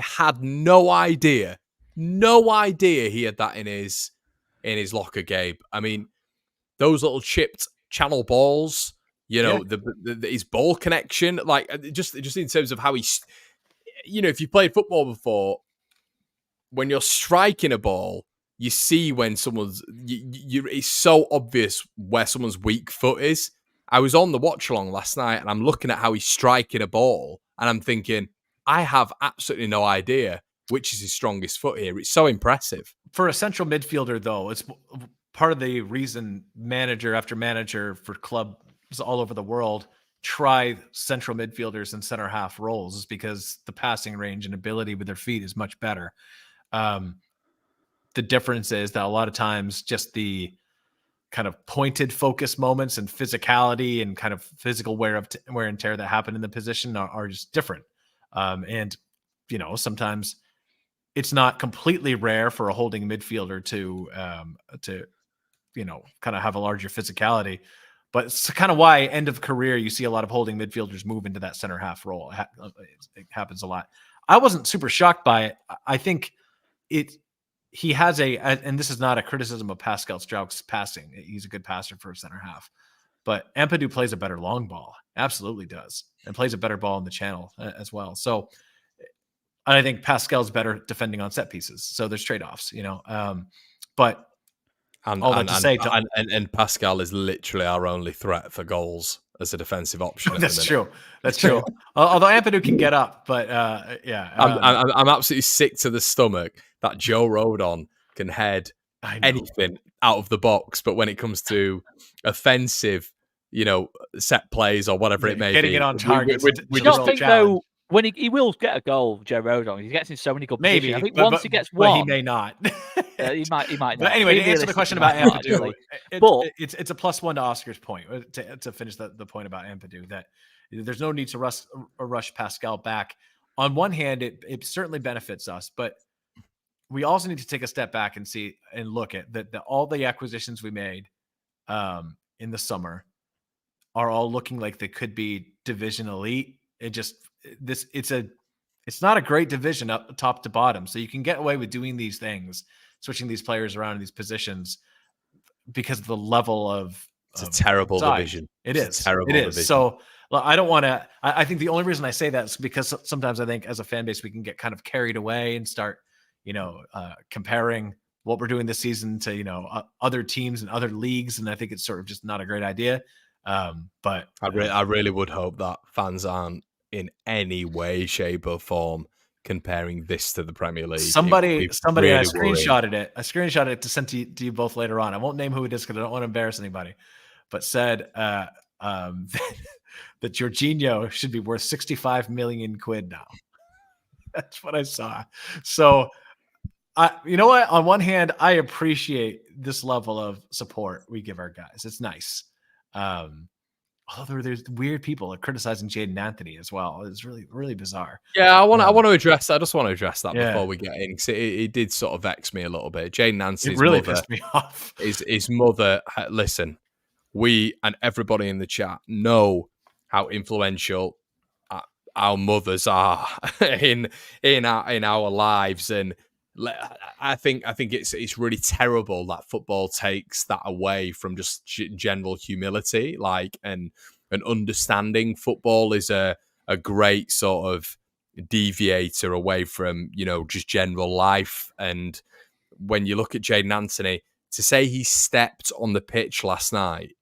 had no idea he had that in his locker, Gabe. I mean, those little chipped channel balls, his ball connection, like just in terms of how he's, if you played football before, when you're striking a ball, you see when someone's, it's so obvious where someone's weak foot is. I was on the watch along last night and I'm looking at how he's striking a ball and I'm thinking, I have absolutely no idea which is his strongest foot here. It's so impressive. For a central midfielder, though, it's part of the reason manager after manager for clubs all over the world try central midfielders and center half roles, is because the passing range and ability with their feet is much better. The difference is that a lot of times just the kind of pointed focus moments and physicality and kind of physical wear and tear that happen in the position are just different. And, sometimes it's not completely rare for a holding midfielder to kind of have a larger physicality, but it's kind of why end of career, you see a lot of holding midfielders move into that center half role. It happens a lot. I wasn't super shocked by it. I think he has and this is not a criticism of Pascal Struik's passing. He's a good passer for a center half, but Ampadu plays a better long ball. Absolutely does. And plays a better ball in the channel as well. So I think Pascal's better defending on set pieces. So there's trade-offs, but and Pascal is literally our only threat for goals as a defensive option. That's true. Although Ampadu can get up, but yeah. I'm absolutely sick to the stomach that Joe Rodon can head anything out of the box, but when it comes to offensive set plays or whatever it may getting be. it on target. We don't think though. When he will get a goal, Joe Rodon. He gets in so many good positions. I think once he gets one, he may not. He might not. But anyway, to answer the question about Ampadu, it's a +1 to Oscar's point to finish the point about Ampadu, that there's no need to rush Pascal back. On one hand, it certainly benefits us, but we also need to take a step back and see and look at that all the acquisitions we made in the summer are all looking like they could be division elite. It's not a great division up top to bottom. So you can get away with doing these things, switching these players around in these positions, because of the level of it's a terrible division. It's a terrible division. So I don't want to. I think the only reason I say that is because sometimes I think as a fan base we can get kind of carried away and start, comparing what we're doing this season to other teams and other leagues, and I think it's sort of just not a great idea. But I really would hope that fans aren't in any way, shape, or form comparing this to the Premier League. Somebody, really I screenshotted it. I screenshotted it to send to you both later on. I won't name who it is because I don't want to embarrass anybody. But said that Jorginho should be worth 65 million quid now. That's what I saw. So, you know what? On one hand, I appreciate this level of support we give our guys. It's nice. Although there's weird people criticizing Jaidon Anthony as well. It's really, really bizarre. Yeah, I just want to address that before we get in, because it did sort of vex me a little bit. Jaidon Anthony's really mother pissed me off. His mother. Listen, we and everybody in the chat know how influential our mothers are in our lives, and I think it's really terrible that football takes that away from just general humility, and understanding. Football is a great sort of deviator away from just general life. And when you look at Jaidon Anthony, to say he stepped on the pitch last night,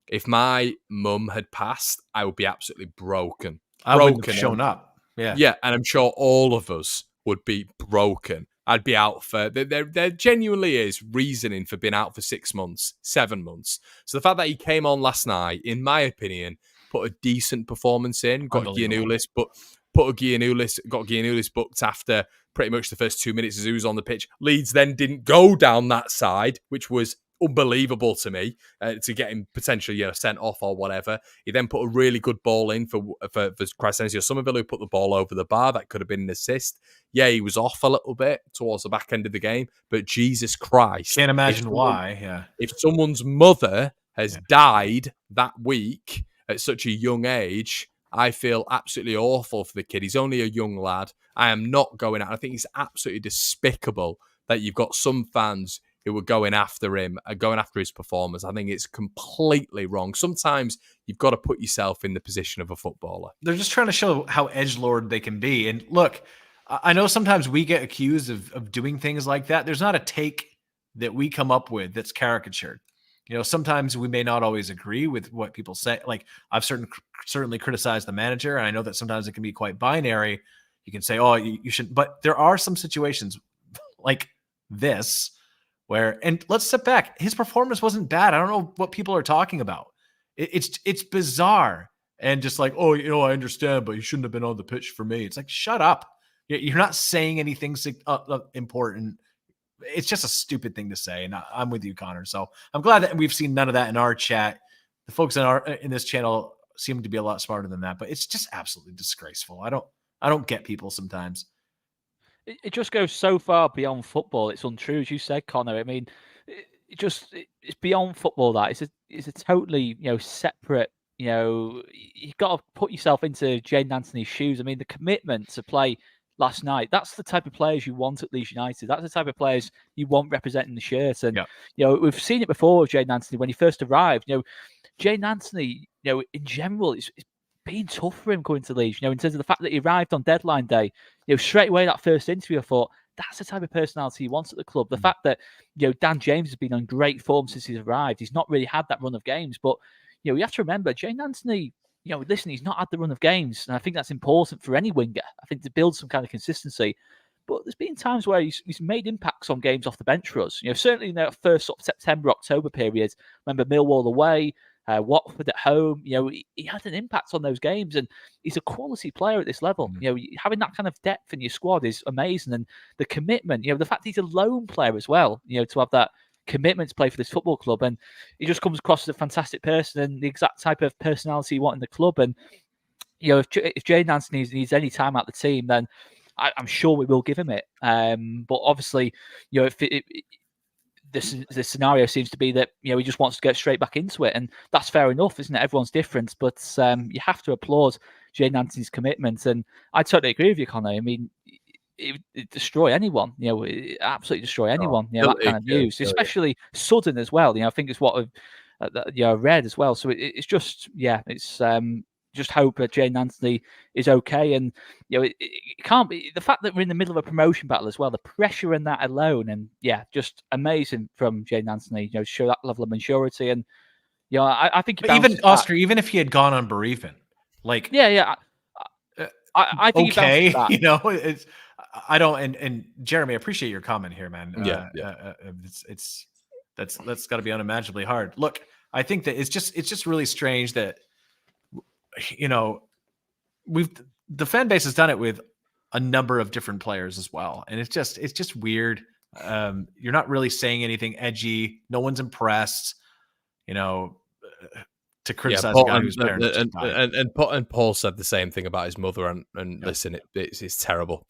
if my mum had passed, I would be absolutely broken. I wouldn't have shown up. Yeah, and I'm sure all of us would be broken. I'd be out for... There genuinely is reasoning for being out for 6 months, 7 months. So the fact that he came on last night, in my opinion, put a decent performance in, got Giannoulis booked after pretty much the first 2 minutes as he was on the pitch. Leeds then didn't go down that side, which was unbelievable to me, to get him potentially sent off or whatever. He then put a really good ball in for Crescencio Somerville, who put the ball over the bar. That could have been an assist. Yeah, he was off a little bit towards the back end of the game, but Jesus Christ, can't imagine why. Yeah, if someone's mother has died that week at such a young age, I feel absolutely awful for the kid. He's only a young lad. I am not going out. I think it's absolutely despicable that you've got some fans who were going after him, going after his performance. I think it's completely wrong. Sometimes you've got to put yourself in the position of a footballer. They're just trying to show how edgelord they can be. And look, I know sometimes we get accused of doing things like that. There's not a take that we come up with that's caricatured. Sometimes we may not always agree with what people say. Like, I've certainly criticized the manager, and I know that sometimes it can be quite binary. You can say, oh, you shouldn't. But there are some situations like this where, and let's step back, his performance wasn't bad. I don't know what people are talking about. It's bizarre. And just like, oh, I understand, but you shouldn't have been on the pitch for me. It's like, shut up. You're not saying anything important. It's just a stupid thing to say. And I'm with you, Connor. So I'm glad that we've seen none of that in our chat. The folks in this channel seem to be a lot smarter than that, but it's just absolutely disgraceful. I don't get people sometimes. It just goes so far beyond football. It's untrue, as you said, Connor. I mean, it's beyond football. That it's a totally separate. You've got to put yourself into Jaidon Anthony's shoes. I mean, the commitment to play last night. That's the type of players you want at Leeds United. That's the type of players you want representing the shirt. And we've seen it before with Jaidon Anthony when he first arrived. Jaidon Anthony, in general, it's been tough for him going to Leeds, in terms of the fact that he arrived on deadline day. Straight away, that first interview, I thought, that's the type of personality he wants at the club. The fact that, Dan James has been on great form since he's arrived. He's not really had that run of games. But, you have to remember, Jaidon Anthony, listen, he's not had the run of games. And I think that's important for any winger, I think, to build some kind of consistency. But there's been times where he's made impacts on games off the bench for us. Certainly in that first sort of September, October period, remember Millwall away, Watford at home. He had an impact on those games, and he's a quality player at this level. Having that kind of depth in your squad is amazing, and the commitment. The fact he's a lone player as well. To have that commitment to play for this football club, and he just comes across as a fantastic person and the exact type of personality you want in the club. And if Jaidon Anthony needs any time out the team, then I'm sure we will give him it. But obviously, if the scenario seems to be that he just wants to get straight back into it, and that's fair enough, isn't it? Everyone's different, but you have to applaud Jaidon Anthony's commitment, and I totally agree with you, Connor. I mean, it destroy anyone, absolutely destroy anyone. That kind of news, especially sudden as well. I think it's what I've read as well. So it's just, it's just hope that Jaidon Anthony is okay, and it can't be the fact that we're in the middle of a promotion battle as well. The pressure in that alone, and just amazing from Jaidon Anthony. To show that level of maturity, and I think even Oscar, even if he had gone on bereavement, like I think okay, it's. I don't, and Jeremy, I appreciate your comment here, man. It's that's got to be unimaginably hard. Look, I think that it's just really strange that the fan base has done it with a number of different players as well, and it's just weird. You're not really saying anything edgy. No one's impressed. To criticize a guy who's parents and Paul said the same thing about his mother, and listen, it's terrible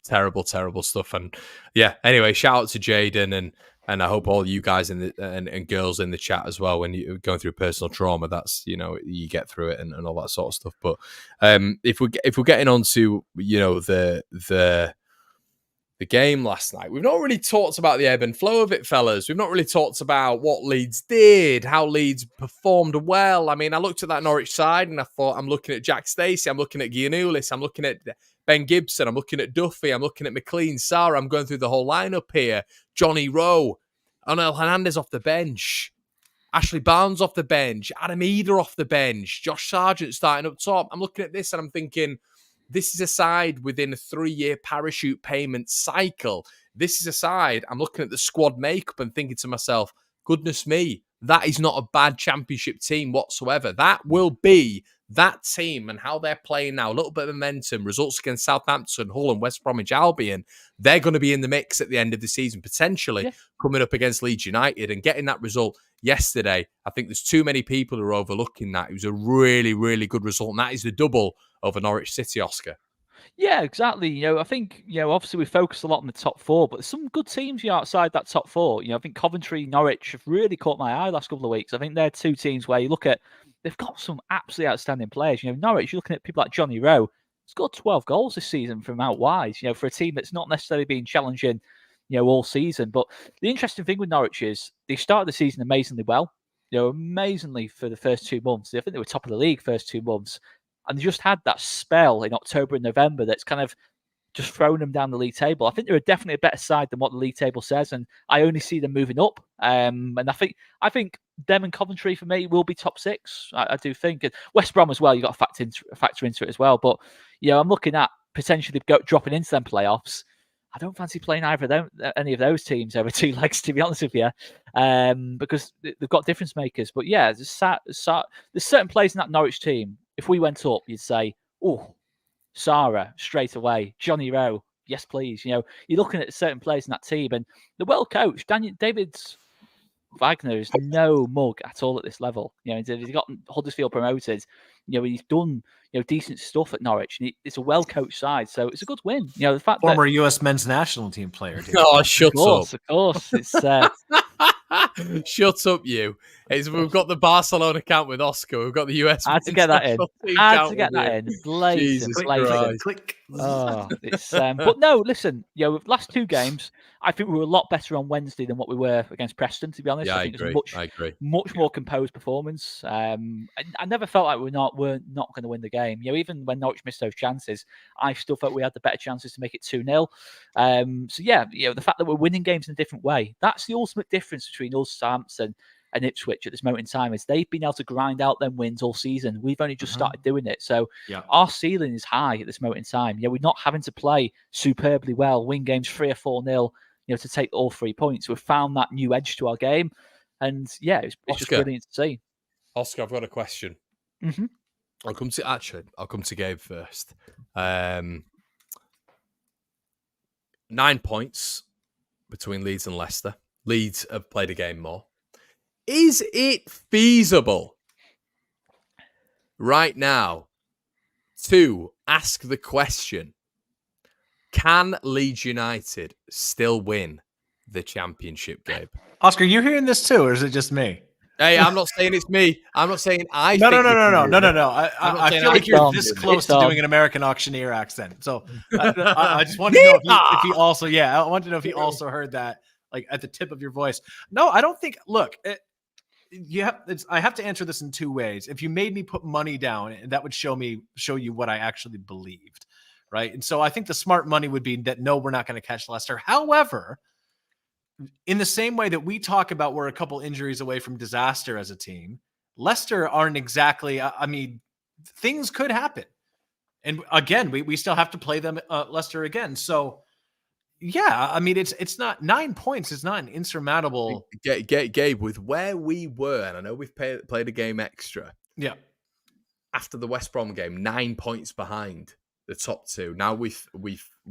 stuff. And anyway, shout out to Jaidon, and I hope all you guys and girls in the chat as well, when you're going through personal trauma, that's you get through it and all that sort of stuff. But if we're getting on to the game last night, we've not really talked about the ebb and flow of it, fellas. We've not really talked about what Leeds did, how Leeds performed well. I mean, I looked at that Norwich side and I thought, I'm looking at Jack Stacey, I'm looking at Giannoulis, I'm looking at Ben Gibson, I'm looking at Duffy, I'm looking at McLean, Sarah, I'm going through the whole lineup here. Johnny Rowe, Onel Hernandez off the bench, Ashley Barnes off the bench, Adam Eder off the bench, Josh Sargent starting up top. I'm looking at this and I'm thinking, this is a side within a 3-year parachute payment cycle. This is a side, I'm looking at the squad makeup and thinking to myself, goodness me, that is not a bad championship team whatsoever. That will be that team and how they're playing now. A little bit of momentum, results against Southampton, Hull and West Bromwich Albion. They're going to be in the mix at the end of the season, potentially coming up against Leeds United and getting that result yesterday. I think there's too many people who are overlooking that. It was a really, really good result, and that is the double over Norwich City, Oscar. Yeah, exactly. I think, obviously we focus a lot on the top four, but there's some good teams outside that top four. I think Coventry, Norwich have really caught my eye last couple of weeks. I think they're two teams where you look at, they've got some absolutely outstanding players. Norwich, you're looking at people like Johnny Rowe. He's got 12 goals this season from out wide, for a team that's not necessarily been challenging, all season. But the interesting thing with Norwich is they started the season amazingly well, amazingly for the first 2 months. I think they were top of the league first 2 months. And they just had that spell in October and November that's kind of just thrown them down the league table. I think they're definitely a better side than what the league table says, and I only see them moving up. And I think them and Coventry for me will be top 6. I do think, and West Brom as well. You got to factor into it as well. But I'm looking at potentially dropping into them playoffs. I don't fancy playing any of those teams over 2 legs, to be honest with you, because they've got difference makers. But there's certain players in that Norwich team. If we went up, you'd say, oh, Sarah, straight away. Johnny Rowe, yes, please. You're looking at certain players in that team, and they're well coached. David Wagner is no mug at all at this level. He's got Huddersfield promoted. He's done decent stuff at Norwich, and it's a well coached side, so it's a good win. The fact former US men's national team player. Oh, shut up! Of course, it's. Shut up, you. We've got the Barcelona account with Oscar. We've got the US. I had to get that in. Jesus Christ. Click. Oh, it's but no, listen, with last 2 games, I think we were a lot better on Wednesday than what we were against Preston, to be honest. Yeah, I think agree. I agree. Much more composed performance. I never felt like we're not going to win the game. Even when Norwich missed those chances, I still felt we had the better chances to make it 2-0. The fact that we're winning games in a different way, that's the ultimate difference between us, Southampton, and Ipswich at this moment in time, is they've been able to grind out them wins all season. We've only just started doing it. So our ceiling is high at this moment in time. We're not having to play superbly well, win games 3 or 4-0, to take all 3 points. We've found that new edge to our game. And it's just brilliant to see. Oscar, I've got a question. Mm-hmm. I'll come to Gabe first. 9 points between Leeds and Leicester. Leeds have played a game more. Is it feasible right now to ask the question, can Leeds United still win the championship, Gabe? Oscar, you hearing this too, or is it just me? Hey, I'm not saying it's me. I'm not saying I No. think I feel like you're this close to doing an American auctioneer accent. So I just wanted to know if he also, I wanted to know if he also heard that, like, at the tip of your voice. No, I don't think. Look, I have to answer this in two ways. If you made me put money down, that would show you what I actually believed, right? And so I think the smart money would be that no, we're not going to catch Leicester. However, in the same way that we talk about we're a couple injuries away from disaster as a team, Leicester aren't exactly, I mean, things could happen. And again, we still have to play them, Leicester again. So, yeah, I mean, it's not 9 points. It's not an insurmountable. Gabe, with where we were, and I know we've played a game extra. Yeah. After the West Brom game, 9 points behind the top two. Now we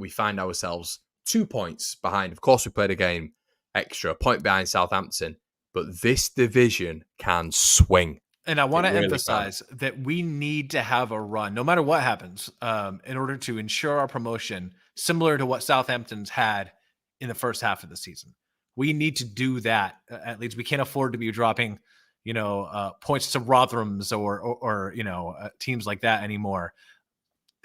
find ourselves 2 points behind. Of course, we played a game extra, a point behind Southampton, but this division can swing. And I want to emphasize that we need to have a run, no matter what happens, in order to ensure our promotion, similar to what Southampton's had in the first half of the season. We need to do that at Leeds. We can't afford to be dropping, points to Rotherham's or teams like that anymore.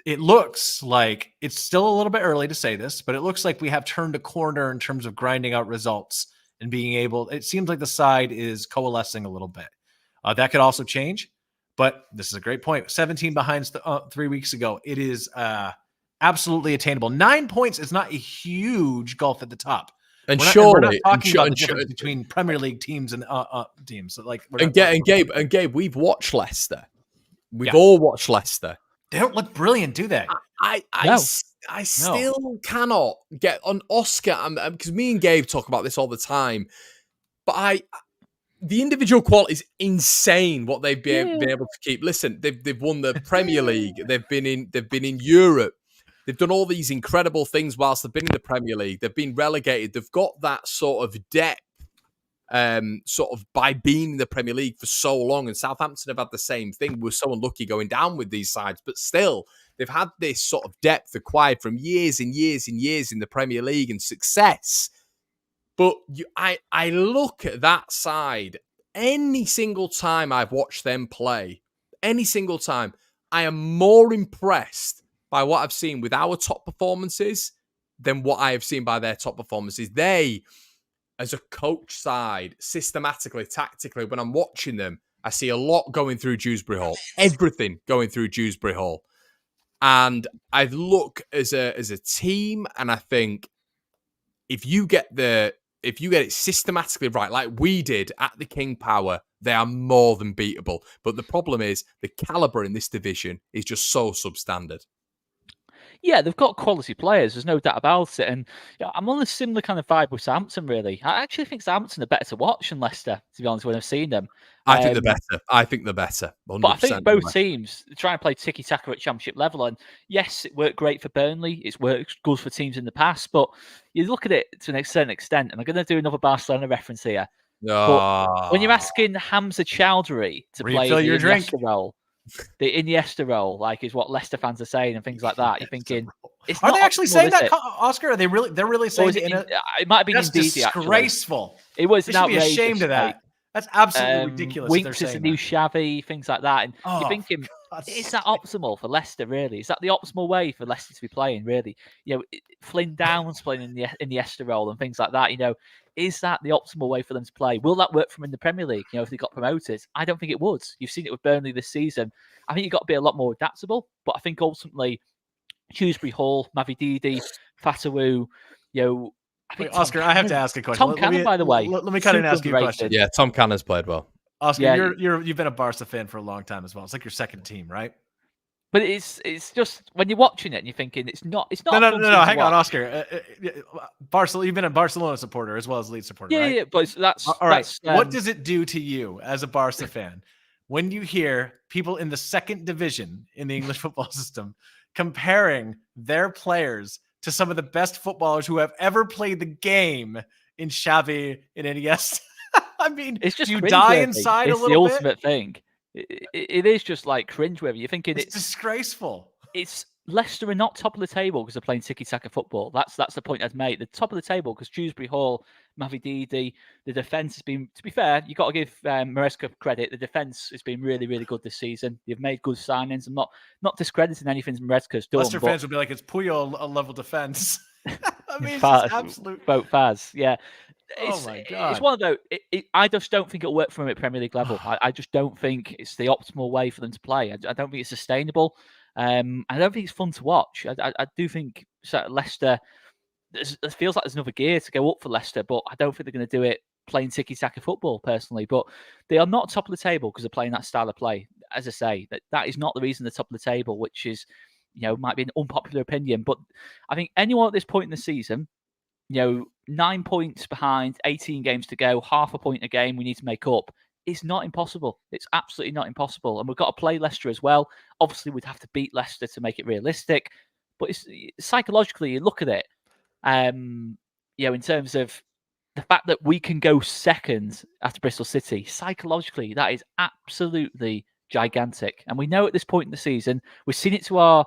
It looks like it's still a little bit early to say this, but it looks like we have turned a corner in terms of grinding out results and being able. It seems like the side is coalescing a little bit. That could also change, but this is a great point. 17 behind 3 weeks ago. It is absolutely attainable. 9 points is not a huge gulf at the top. And we're not talking about the difference between Premier League teams and teams. So Gabe, we've watched Leicester. We've all watched Leicester. They don't look brilliant, do they? I still cannot get on Oscar, because me and Gabe talk about this all the time. But the individual quality is insane. What they've been able to keep. Listen, they've won the Premier League. They've been in Europe. They've done all these incredible things whilst they've been in the Premier League. They've been relegated. They've got that sort of depth. Sort of by being in the Premier League for so long, and Southampton have had the same thing. We're so unlucky going down with these sides, but still, they've had this sort of depth acquired from years and years and years in the Premier League and success. But I look at that side, any single time I've watched them play, any single time, I am more impressed by what I've seen with our top performances than what I have seen by their top performances. They, as a coach side, systematically, tactically, when I'm watching them, I see a lot going through Dewsbury Hall. Everything going through Dewsbury Hall. And I look as a team, and I think if you get it systematically right, like we did at the King Power, they are more than beatable. But the problem is the caliber in this division is just so substandard. Yeah, they've got quality players. There's no doubt about it. And I'm on a similar kind of vibe with Southampton, really. I actually think Southampton are better to watch than Leicester, to be honest, when I've seen them. I think they're better. 100% but I think both teams try and play tiki-taka at championship level. And yes, it worked great for Burnley. It's worked good for teams in the past. But you look at it to a certain extent, and I'm going to do another Barcelona reference here. But when you're asking Hamza Chowdhury to play the Iniesta role, like is what Leicester fans are saying and things like that, you're thinking, are they actually saying that, Oscar? Are they really? They're really saying it? It might have been indeed disgraceful. Actually. It was. They should be ashamed of that. That's absolutely ridiculous. Winks is the new Xavi, things like that, and you're thinking, is that optimal for Leicester? Really, is that the optimal way for Leicester to be playing? Really, Flynn Downs playing in the Iniesta role and things like that. Is that the optimal way for them to play? Will that work for them in the Premier League? If they got promoted, I don't think it would. You've seen it with Burnley this season. I think you've got to be a lot more adaptable. But I think ultimately, Dewsbury Hall, Mavididi, Fatawu, Wait, Oscar, I have to ask a question. Tom Cannon, by the way. Let me kind of ask you a question. Yeah, Tom Cannon's played well. Oscar, you've been a Barca fan for a long time as well. It's like your second team, right? But it's just when you're watching it and you're thinking it's not. No. Hang on, Oscar. You've been a Barcelona supporter as well as Leeds supporter. Yeah, right? yeah. But that's all right. That's, what does it do to you as a Barca fan when you hear people in the second division in the English football system comparing their players to some of the best footballers who have ever played the game in Xavi and Iniesta. I mean, It's just do you die cringeworthy. inside It's a little the bit? ultimate thing. It is just like cringeworthy. You're thinking It's disgraceful. it's Leicester are not top of the table because they're playing tiki-taka football. That's the point I'd make. The top of the table because Dewsbury Hall, Mavididi, the defence has been, to be fair, you've got to give Maresca credit. The defence has been really, really good this season. They've made good signings. I'm not discrediting anything Maresca's done. Leicester fans would be like, it's Puyol a level defence. I mean, it's Faz, just absolute. Vote Faz, yeah. Oh my God. It's one of those. I just don't think it'll work for them at Premier League level. I just don't think it's the optimal way for them to play. I don't think it's sustainable. I don't think it's fun to watch. I do think Leicester, it feels like there's another gear to go up for Leicester, but I don't think they're going to do it playing tiki-taka football personally. But they are not top of the table because they're playing that style of play. As I say, that is not the reason they're top of the table, which is, might be an unpopular opinion. But I think anyone at this point in the season, 9 points behind, 18 games to go, half a point a game we need to make up. It's not impossible. It's absolutely not impossible. And we've got to play Leicester as well. Obviously, we'd have to beat Leicester to make it realistic. But it's psychologically, you look at it, in terms of the fact that we can go second after Bristol City, psychologically, that is absolutely gigantic. And we know at this point in the season, we've seen it to our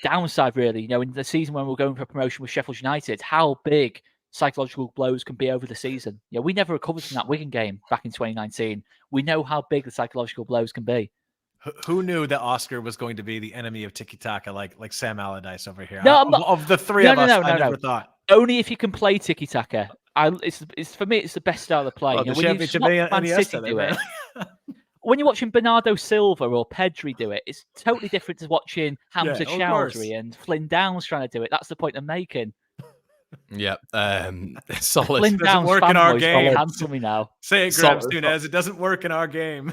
downside, really. In the season when we're going for promotion with Sheffield United, how big psychological blows can be over the season. We never recovered from that Wigan game back in 2019. We know how big the psychological blows can be. Who knew that Oscar was going to be the enemy of tiki-taka like Sam Allardyce over here? No, I'm not. Of the three of us, I never thought. Only if you can play tiki-taka. It's for me, it's the best style of play. Well, the when you just watch Man City do it, when you're watching Bernardo Silva or Pedri do it, it's totally different to watching Hamza Chowdhury and Flynn Downs trying to do it. That's the point I'm making. Yeah, solid. Flynn doesn't work in our game. Me now. Say it, Graham Nunez. It doesn't work in our game.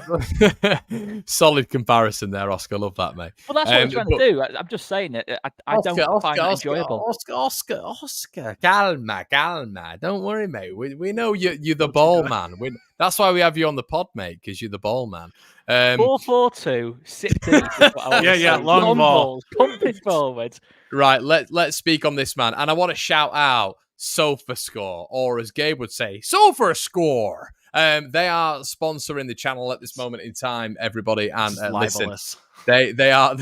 Solid comparison there, Oscar. Love that, mate. Well, that's what I'm trying to do. I'm just saying it. I don't find it enjoyable. Oscar, calma. Don't worry, mate. We know you're the ball man. That's why we have you on the pod, mate, because you're the ball man. 4-4-2, sit deep. Yeah, long balls, pump it forward. Right, let's speak on this, man. And I want to shout out SofaScore, or as Gabe would say, SofaScore. They are sponsoring the channel at this moment in time, everybody. And listen, they are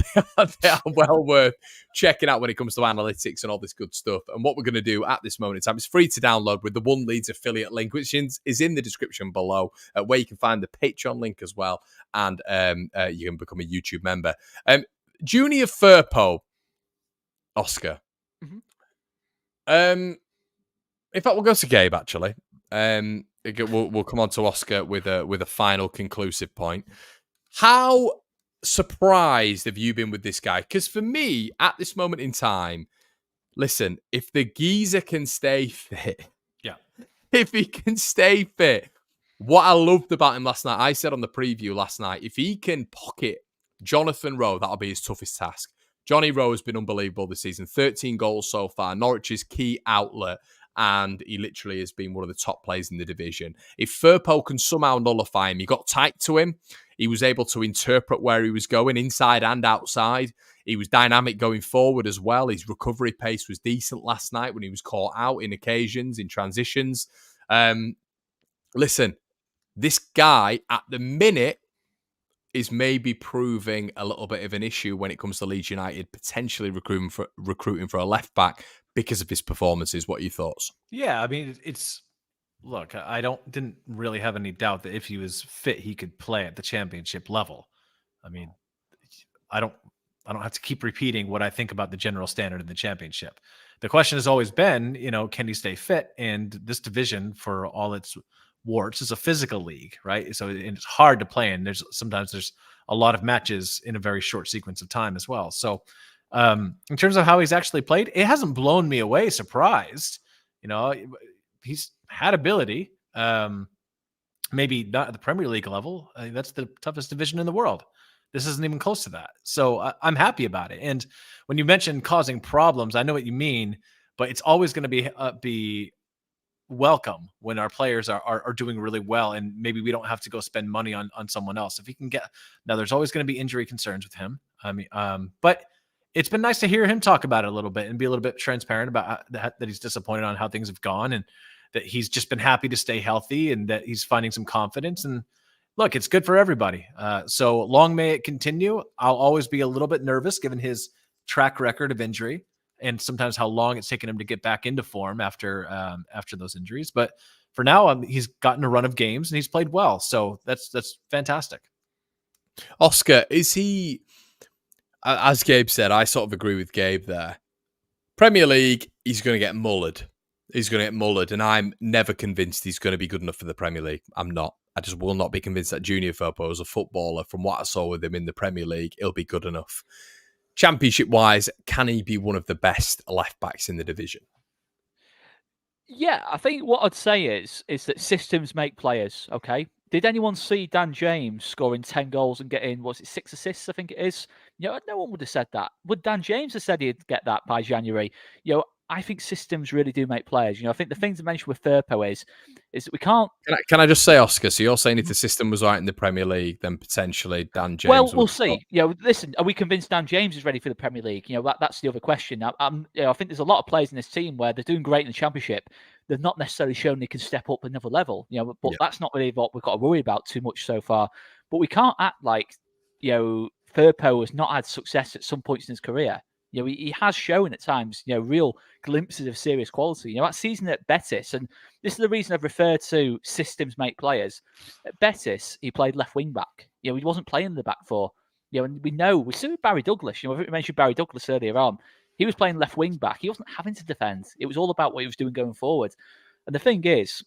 well worth checking out when it comes to analytics and all this good stuff. And what we're going to do at this moment in time is free to download with the One Leeds affiliate link, which is in the description below, where you can find the Patreon link as well. And you can become a YouTube member. Junior Firpo, Oscar. Mm-hmm. In fact, we'll go to Gabe, actually. We'll come on to Oscar with a final conclusive point. How surprised have you been with this guy? Because for me, at this moment in time, listen, if the geezer can stay fit, if he can stay fit, what I loved about him last night, I said on the preview last night, if he can pocket Jonathan Rowe, that'll be his toughest task. Johnny Rowe has been unbelievable this season. 13 goals so far. Norwich's key outlet. And he literally has been one of the top players in the division. If Firpo can somehow nullify him, he got tight to him. He was able to interpret where he was going, inside and outside. He was dynamic going forward as well. His recovery pace was decent last night when he was caught out in occasions, in transitions. Listen, this guy at the minute is maybe proving a little bit of an issue when it comes to Leeds United potentially recruiting for a left back because of his performances. What are your thoughts? Yeah, I mean, look, I didn't really have any doubt that if he was fit, he could play at the championship level. I mean, I don't have to keep repeating what I think about the general standard in the championship. The question has always been, can he stay fit? And this division, for all its warts, is a physical league, right? So it's hard to play, and sometimes there's a lot of matches in a very short sequence of time as well. So in terms of how he's actually played, it hasn't blown me away surprised. He's had ability, maybe not at the Premier League level. That's the toughest division in the world. This isn't even close to that. So I'm happy about it. And when you mention causing problems, I know what you mean, but it's always going to be welcome when our players are doing really well, and maybe we don't have to go spend money on someone else. If he can get, now there's always going to be injury concerns with him. I mean, but it's been nice to hear him talk about it a little bit and be a little bit transparent about that he's disappointed on how things have gone, and that he's just been happy to stay healthy, and that he's finding some confidence. And look, it's good for everybody. So long may it continue. I'll always be a little bit nervous given his track record of injury, and sometimes how long it's taken him to get back into form after those injuries. But for now, he's gotten a run of games and he's played well. So that's fantastic. Oscar, is he, as Gabe said, I sort of agree with Gabe there. Premier League, he's going to get mullered. He's going to get mullered, and I'm never convinced he's going to be good enough for the Premier League. I'm not. I just will not be convinced that Junior Firpo, as a footballer, from what I saw with him in the Premier League, he'll be good enough. Championship-wise, can he be one of the best left-backs in the division? Yeah, I think what I'd say is that systems make players, okay? Did anyone see Dan James scoring 10 goals and getting, 6 assists, I think it is? No one would have said that. Would Dan James have said he'd get that by January? I think systems really do make players. I think the thing to mention with Firpo is that we can't... Can I just say, Oscar, so you're saying if the system was right in the Premier League, then potentially Dan James... Well, we'll see. Listen, are we convinced Dan James is ready for the Premier League? That's the other question. I think there's a lot of players in this team where they're doing great in the Championship. They've not necessarily shown they can step up another level. But that's not really what we've got to worry about too much so far. But we can't act like, Firpo has not had success at some points in his career. He has shown at times, real glimpses of serious quality. That season at Betis, and this is the reason I've referred to systems make players. At Betis, he played left wing back. He wasn't playing the back four. And we see with Barry Douglas. We mentioned Barry Douglas earlier on. He was playing left wing back. He wasn't having to defend. It was all about what he was doing going forward. And the thing is,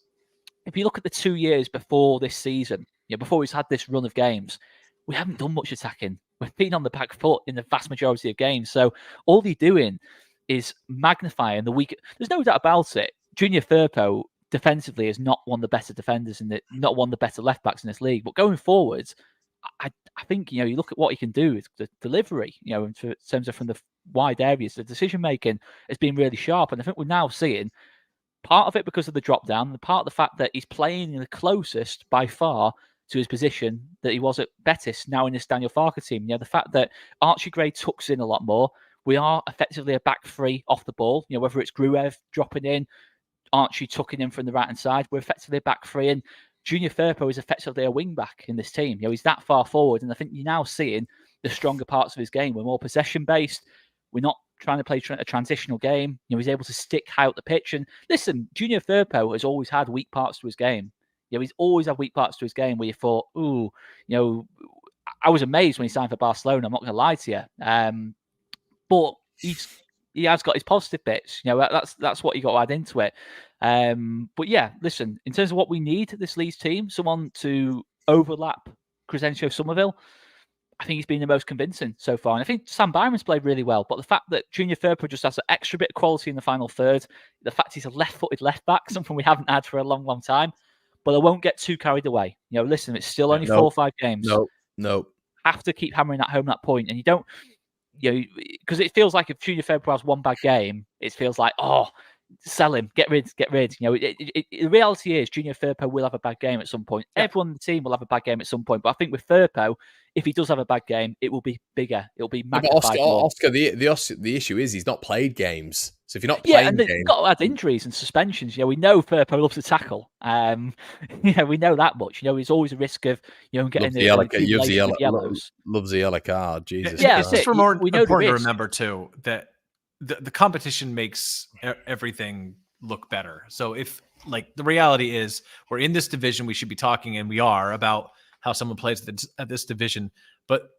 if you look at the 2 years before this season, before he's had this run of games, we haven't done much attacking. We've been on the back foot in the vast majority of games. So all they're doing is magnifying the weak. There's no doubt about it. Junior Firpo defensively is not one of the better defenders and not one of the better left backs in this league. But going forwards, I think you look at what he can do with the delivery. In terms of from the wide areas, the decision making has been really sharp. And I think we're now seeing part of it because of the drop down, and part of the fact that he's playing the closest by far to his position that he was at Betis, now in this Daniel Farke team. The fact that Archie Gray tucks in a lot more. We are effectively a back three off the ball. Whether it's Gruev dropping in, Archie tucking in from the right-hand side, we're effectively a back three. And Junior Firpo is effectively a wing-back in this team. He's that far forward. And I think you're now seeing the stronger parts of his game. We're more possession-based. We're not trying to play a transitional game. He's able to stick high up the pitch. And listen, Junior Firpo has always had weak parts to his game. He's always had weak parts to his game where you thought, I was amazed when he signed for Barcelona. I'm not going to lie to you. But he has got his positive bits. That's what you got to add into it. But yeah, listen, in terms of what we need this Leeds team, someone to overlap Crescencio Somerville, I think he's been the most convincing so far. And I think Sam Byron's played really well. But the fact that Junior Firpo just has an extra bit of quality in the final third, the fact he's a left-footed left back, something we haven't had for a long, long time. But I won't get too carried away. Listen, it's still only 4 or 5 games. No. Have to keep hammering that home, that point. And you don't, because it feels like if Junior Firpo has one bad game, it feels like, sell him, get rid. The reality is Junior Firpo will have a bad game at some point. Yeah. Everyone on the team will have a bad game at some point. But I think with Firpo, if he does have a bad game, it will be bigger. It'll be magnified. Oscar, the issue is he's not played games. So if you're not playing games, you've got to add injuries and suspensions. We know Firpo loves to tackle. We know that much. There's always a risk of getting the yellows. Loves the yellow card. Jesus. Yeah, it's just important to remember too that the competition makes everything look better. So if the reality is we're in this division, we should be talking, and we are, about how someone plays at this division, but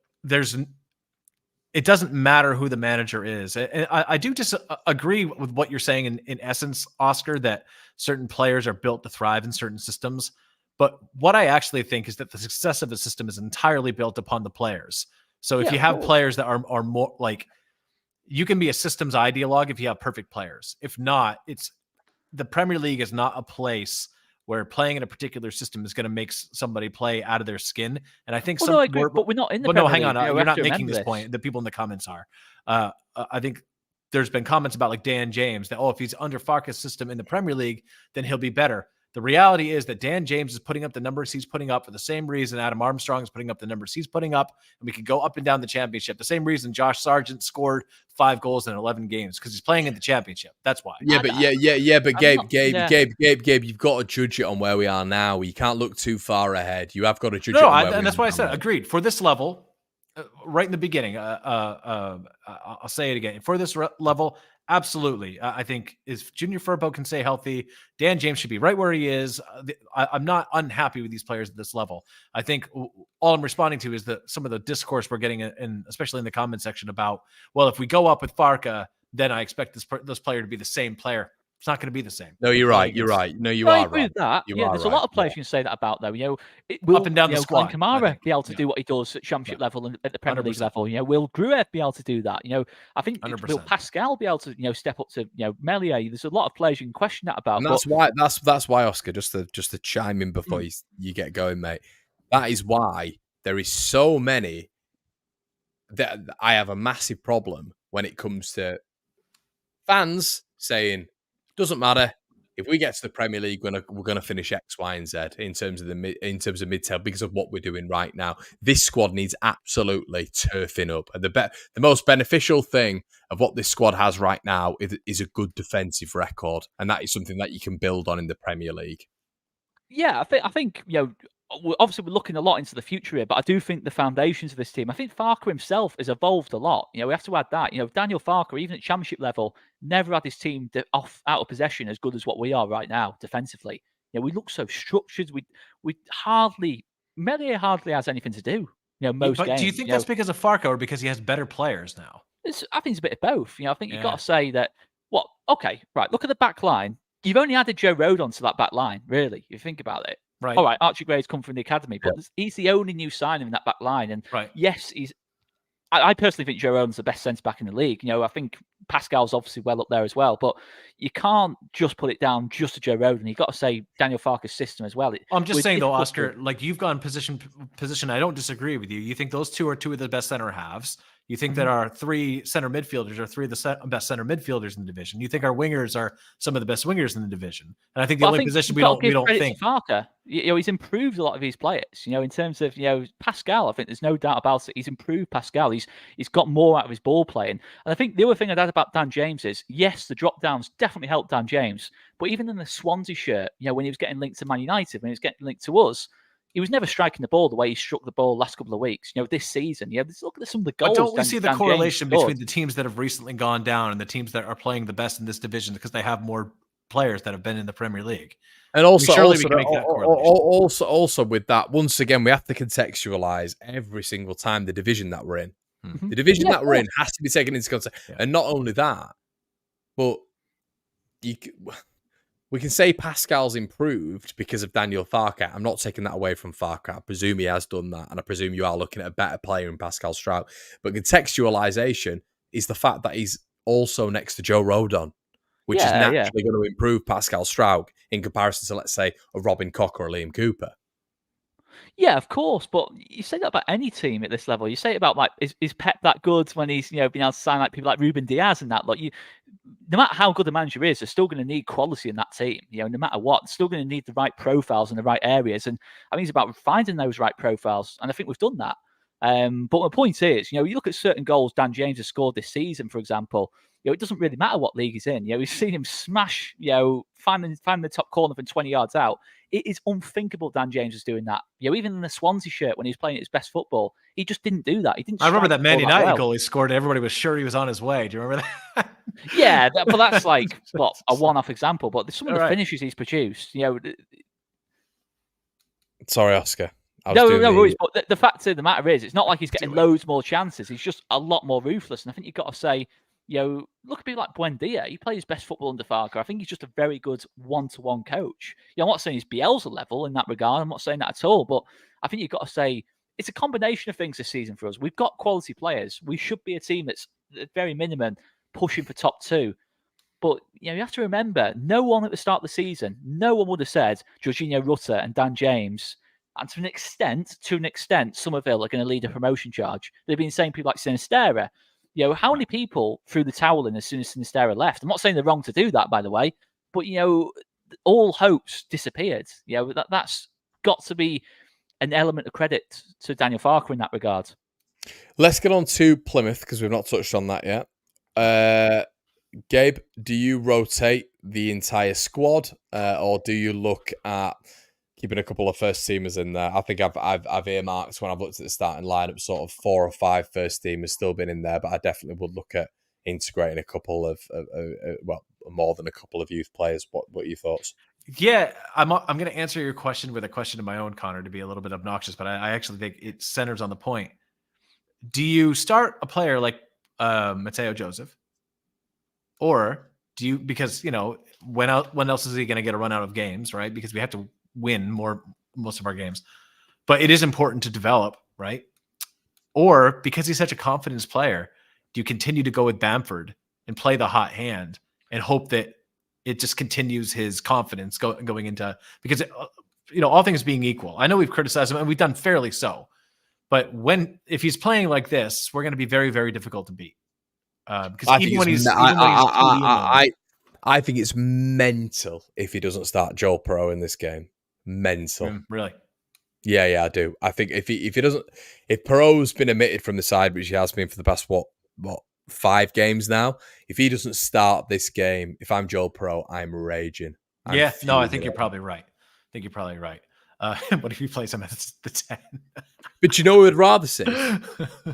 it doesn't matter who the manager is. And I do agree with what you're saying in essence, Oscar, that certain players are built to thrive in certain systems. But what I actually think is that the success of a system is entirely built upon the players. So if you have players that are more you can be a systems ideologue if you have perfect players. If not, the Premier League is not a place where playing in a particular system is going to make somebody play out of their skin. And I think but we're not in the Premier League. Hang on. You're not making this point. The people in the comments are. I think there's been comments about like Dan James that, if he's under Farke's system in the Premier League, then he'll be better. The reality is that Dan James is putting up the numbers he's putting up for the same reason Adam Armstrong is putting up the numbers he's putting up, and we could go up and down the championship. The same reason Josh Sargent scored 5 goals in 11 games, because he's playing in the championship. That's why. But Gabe, you've got to judge it on where we are now. You can't look too far ahead. You have got to judge it on where we are. And that's why I said agreed. For this level, right in the beginning, I'll say it again. For this level, absolutely. I think if Junior Firpo can stay healthy, Dan James should be right where he is. I'm not unhappy with these players at this level. I think all I'm responding to is some of the discourse we're getting, especially in the comment section, about, well, if we go up with Farke, then I expect this player to be the same player. It's not going to be the same. No, you're right. You're right. No, you are right. That. You yeah, are there's right. a lot of players you can say that about, though. Will up and down the squad, Kamara be able to do what he does at Championship level and at the Premier League level? Will Gruev be able to do that? I think 100%. Will Pascal be able to step up to Melier? There's a lot of players you can question that about. And that's why Oscar, just to chime in before you get going, mate. That is why there is so many that I have a massive problem when it comes to fans saying, doesn't matter. If we get to the Premier League, we're going to finish X, Y, and Z in terms of mid-table because of what we're doing right now. This squad needs absolutely turfing up, and the most beneficial thing of what this squad has right now is a good defensive record, and that is something that you can build on in the Premier League. Yeah, I think obviously we're looking a lot into the future here, but I do think the foundations of this team, I think Farke himself has evolved a lot. We have to add that. Daniel Farke, even at Championship level, never had his team out of possession as good as what we are right now defensively. We look so structured. Melier hardly has anything to do. Most games. Do you think that's because of Farke or because he has better players now? I think it's a bit of both. I think you've got to say that. Okay, right. Look at the back line. You've only added Joe Rodon to that back line, really. If you think about it. Right. All right, Archie Gray's come from the academy, but he's the only new signing in that back line. And yes, I personally think Joe Rodon's the best centre back in the league. I think Pascal's obviously well up there as well, but you can't just put it down just to Joe Rodon. You've got to say Daniel Farke's system as well. I'm just saying though, Oscar, like you've gone position. I don't disagree with you. You think those two are two of the best center halves. You think that our 3 center midfielders are 3 of the best center midfielders in the division. You think our wingers are some of the best wingers in the division. And I think the only position we don't think. Farke, he's improved a lot of his players. In terms of Pascal, I think there's no doubt about it. He's improved Pascal. He's got more out of his ball playing. And I think the other thing I'd add about Dan James is, yes, the drop downs definitely helped Dan James. But even in the Swansea shirt, when he was getting linked to Man United, when he was getting linked to us, he was never striking the ball the way he struck the ball last couple of weeks. This season, look at some of the goals. But don't we see the correlation between the teams that have recently gone down and the teams that are playing the best in this division because they have more players that have been in the Premier League? And also with that, once again, we have to contextualize every single time the division that we're in. Mm-hmm. The division that we're in has to be taken into context. Yeah. And not only that, but we can say Pascal's improved because of Daniel Farke. I'm not taking that away from Farke. I presume he has done that, and I presume you are looking at a better player in Pascal Struijk. But contextualization is the fact that he's also next to Joe Rodon, which is naturally going to improve Pascal Struijk in comparison to, let's say, a Robin Koch or a Liam Cooper. Yeah, of course, but you say that about any team at this level. You say it about is Pep that good when he's been able to sign people like Ruben Diaz and that. No matter how good the manager is, they're still going to need quality in that team. No matter what, they're still going to need the right profiles in the right areas. And I think it's about finding those right profiles, and I think we've done that. But my point is, you look at certain goals Dan James has scored this season, for example. It doesn't really matter what league he's in. We've seen him smash, finding the top corner from 20 yards out. It is unthinkable Dan James is doing that. Even in the Swansea shirt when he was playing his best football, he just didn't do that. He didn't. I remember that Man United goal he scored. Everybody was sure he was on his way. Do you remember that? Yeah, but that's like a one-off example. But some of the finishes he's produced, Sorry, Oscar. No worries. But the fact of the matter is, it's not like he's getting loads more chances. He's just a lot more ruthless. And I think you've got to say, look at people like Buendia. He plays his best football under Farke. I think he's just a very good one-to-one coach. I'm not saying he's Bielsa level in that regard. I'm not saying that at all. But I think you've got to say it's a combination of things this season for us. We've got quality players. We should be a team that's at very minimum pushing for top 2. But you have to remember, no one at the start of the season, no one would have said Jorginho Rutter and Dan James. And to an extent, Somerville are going to lead a promotion charge. They've been saying people like Sinisterra. You know, how many people threw the towel in as soon as Sinistera left? I'm not saying they're wrong to do that, by the way, but you know, all hopes disappeared. You know, that's got to be an element of credit to Daniel Farker in that regard. Let's get on to Plymouth because we've not touched on that yet. Gabe, do you rotate the entire squad, or do you look at keeping a couple of first teamers in there? I think I've earmarked when I've looked at the starting lineup, sort of 4 or 5 first teamers still been in there, but I definitely would look at integrating a couple of well, more than a couple of youth players. What are your thoughts? Yeah, I'm going to answer your question with a question of my own, Connor, to be a little bit obnoxious, but I actually think it centers on the point. Do you start a player like Mateo Joseph, or do you, because, you know, when else is he going to get a run out of games, right? Because we have to win most of our games, but it is important to develop, right? Or because he's such a confidence player, do you continue to go with Bamford and play the hot hand and hope that it just continues his confidence going into, because you know, all things being equal, I know we've criticized him and we've done fairly so, but if he's playing like this, we're going to be very, very difficult to beat. Because I think it's mental if he doesn't start Joel Pro in this game. Mental. Really? Yeah, I do. I think if Perot's been omitted from the side, which he has been for the past what 5 games now, if he doesn't start this game, if I'm Joel Pro, I'm raging. I think you're probably right. What if he plays him as the 10? But you know what I'd rather see?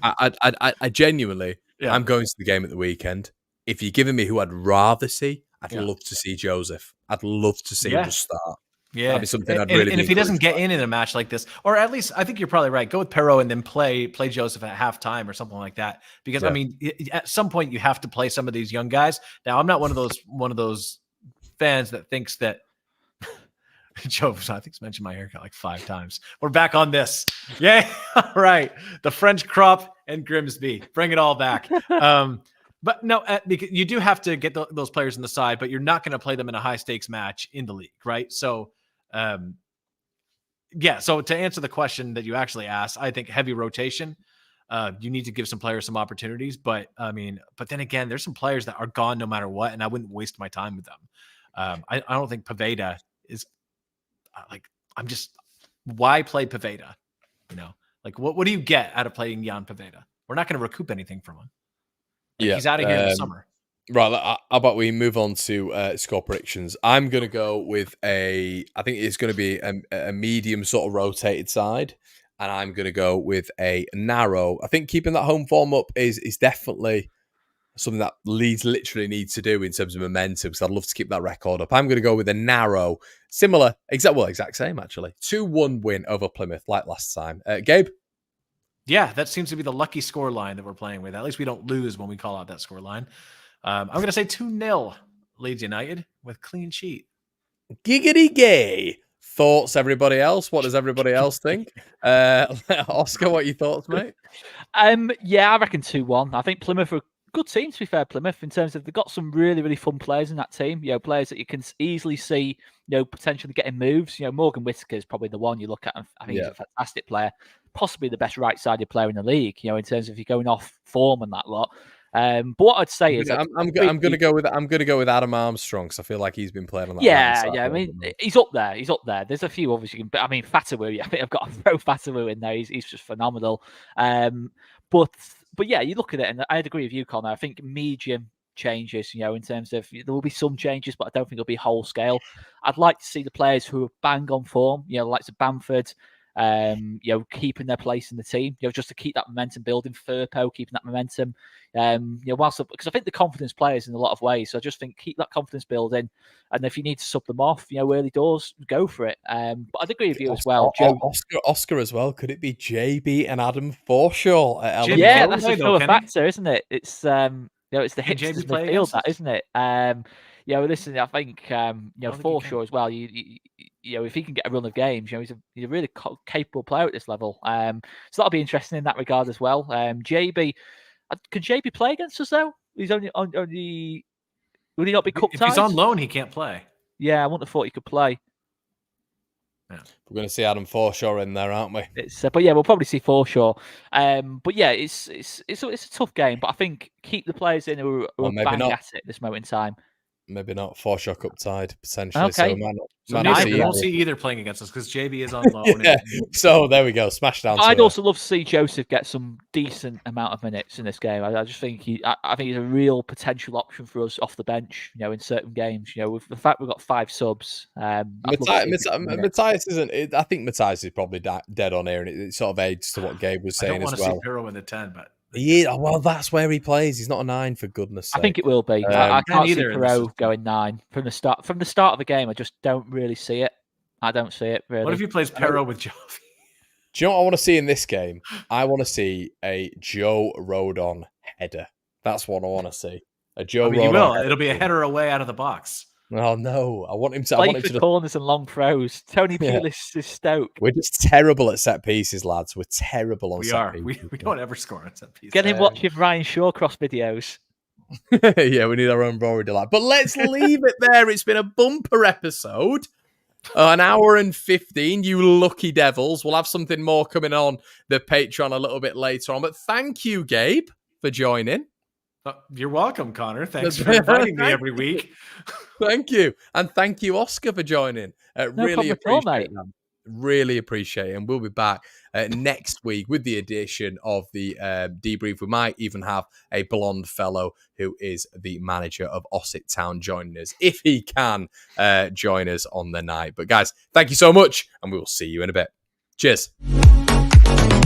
I genuinely, I'm going to the game at the weekend. If you're giving me who I'd rather see, I'd love to see Joseph. I'd love to see him just start. Yeah, that'd be something I'd really. And if he doesn't get in a match like this, or at least I think you're probably right, go with Perot and then play Joseph at halftime or something like that. Because I mean, at some point you have to play some of these young guys. Now, I'm not one of those fans that thinks that Joe, I think he's mentioned my haircut like 5 times. We're back on this. Yeah, all right. The French crop and Grimsby, bring it all back. But no, because you do have to get those players on the side, but you're not going to play them in a high stakes match in the league, right? So, So to answer the question that you actually asked, I think heavy rotation. You need to give some players some opportunities, but then again, there's some players that are gone no matter what, and I wouldn't waste my time with them. I don't think Poveda is why play Poveda? You know, like what do you get out of playing Jan Poveda? We're not going to recoup anything from him. He's out of here in the summer. Right, how about we move on to score predictions? I'm going to go with I think it's going to be a medium sort of rotated side, and I'm going to go with a narrow. I think keeping that home form up is definitely something that Leeds literally needs to do in terms of momentum, because I'd love to keep that record up. I'm going to go with a narrow, exact same actually, 2-1 win over Plymouth like last time. Gabe? Yeah, that seems to be the lucky score line that we're playing with. At least we don't lose when we call out that score line. I'm going to say 2-0 Leeds United with clean sheet. Giggity gay. Thoughts, everybody else? What does everybody else think? Oscar, what are your thoughts, mate? Yeah, I reckon 2-1. I think Plymouth are good team, to be fair, Plymouth, in terms of they've got some really, really fun players in that team. You know, players that you can easily see, you know, potentially getting moves. You know, Morgan Whittaker is probably the one you look at. And I think he's a fantastic player, possibly the best right-sided player in the league. You know, in terms of if you're going off form and that lot. But what I'd say is, I'm going to go with Adam Armstrong, because I feel like he's been playing on that. Yeah. I mean, he's up there. There's a few others you can. But I mean, Fatawu. I think I've got to throw Fatawu in there. He's just phenomenal. But yeah, you look at it, and I'd agree with you, Connor. I think medium changes, you know, in terms of there will be some changes, but I don't think it'll be whole scale. I'd like to see the players who are bang on form, you know, like Bamford, you know, keeping their place in the team, you know, just to keep that momentum building. Firpo keeping that momentum, you know, because I think the confidence players in a lot of ways. So I just think keep that confidence building, and if you need to sub them off, you know, early doors, go for it. But I'd agree with you as well, Oscar as well. Could it be JB and Adam Forshaw at LMO? Yeah, that's a factor, isn't it? It's you know, it's the hits in the field, that, isn't it? You know, listen, I think you know, Forshaw as well. You know, if he can get a run of games, you know, he's a really capable player at this level. So that'll be interesting in that regard as well. JB, can JB play against us though? He's only would he not be cup tied? If he's on loan, he can't play. Yeah, I wouldn't have thought he could play. We're going to see Adam Forshaw in there, aren't we? But yeah, we'll probably see Forshaw. But yeah, it's a tough game. But I think keep the players in who are bang at it at this moment in time. Maybe not. Forshaw cup tied potentially. Okay. So we won't see either playing against us because JB is on loan. Yeah. So there we go. Smash down. I'd also love to see Joseph get some decent amount of minutes in this game. I just think I think he's a real potential option for us off the bench. In certain games. With the fact we've got 5 subs. Matthias isn't. I think Matthias is probably dead on here, and it sort of aids to what Gabe was saying as well. I don't want to see Firpo in the 10, but. Well, that's where he plays. He's not a 9, for goodness' sake. I think it will be. I can't see Firpo going 9 from the start. From the start of the game, I just don't really see it. I don't see it really. What if he plays Firpo with Jovi? Do you know what I want to see in this game? I want to see a Joe Rodon header. That's what I want to see. A Joe Rodon. He will. It'll be a header away out of the box. Oh no! I want him to play for corners and long throws. Tony Pulis is Stoke. We're just terrible at set pieces, lads. We're terrible on set pieces. We don't ever score on set pieces. Get him watching Ryan Shawcross videos. Yeah, we need our own Rory Delight. But let's leave it there. It's been a bumper episode. An hour and 15, you lucky devils. We'll have something more coming on the Patreon a little bit later on. But thank you, Gabe, for joining. You're welcome, Connor. Thanks for inviting me every week. Thank you. And thank you, Oscar, for joining. Really appreciate it. Really appreciate it. And we'll be back next week with the addition of the debrief. We might even have a blonde fellow who is the manager of Ossett Town joining us, if he can join us on the night. But guys, thank you so much, and we will see you in a bit. Cheers.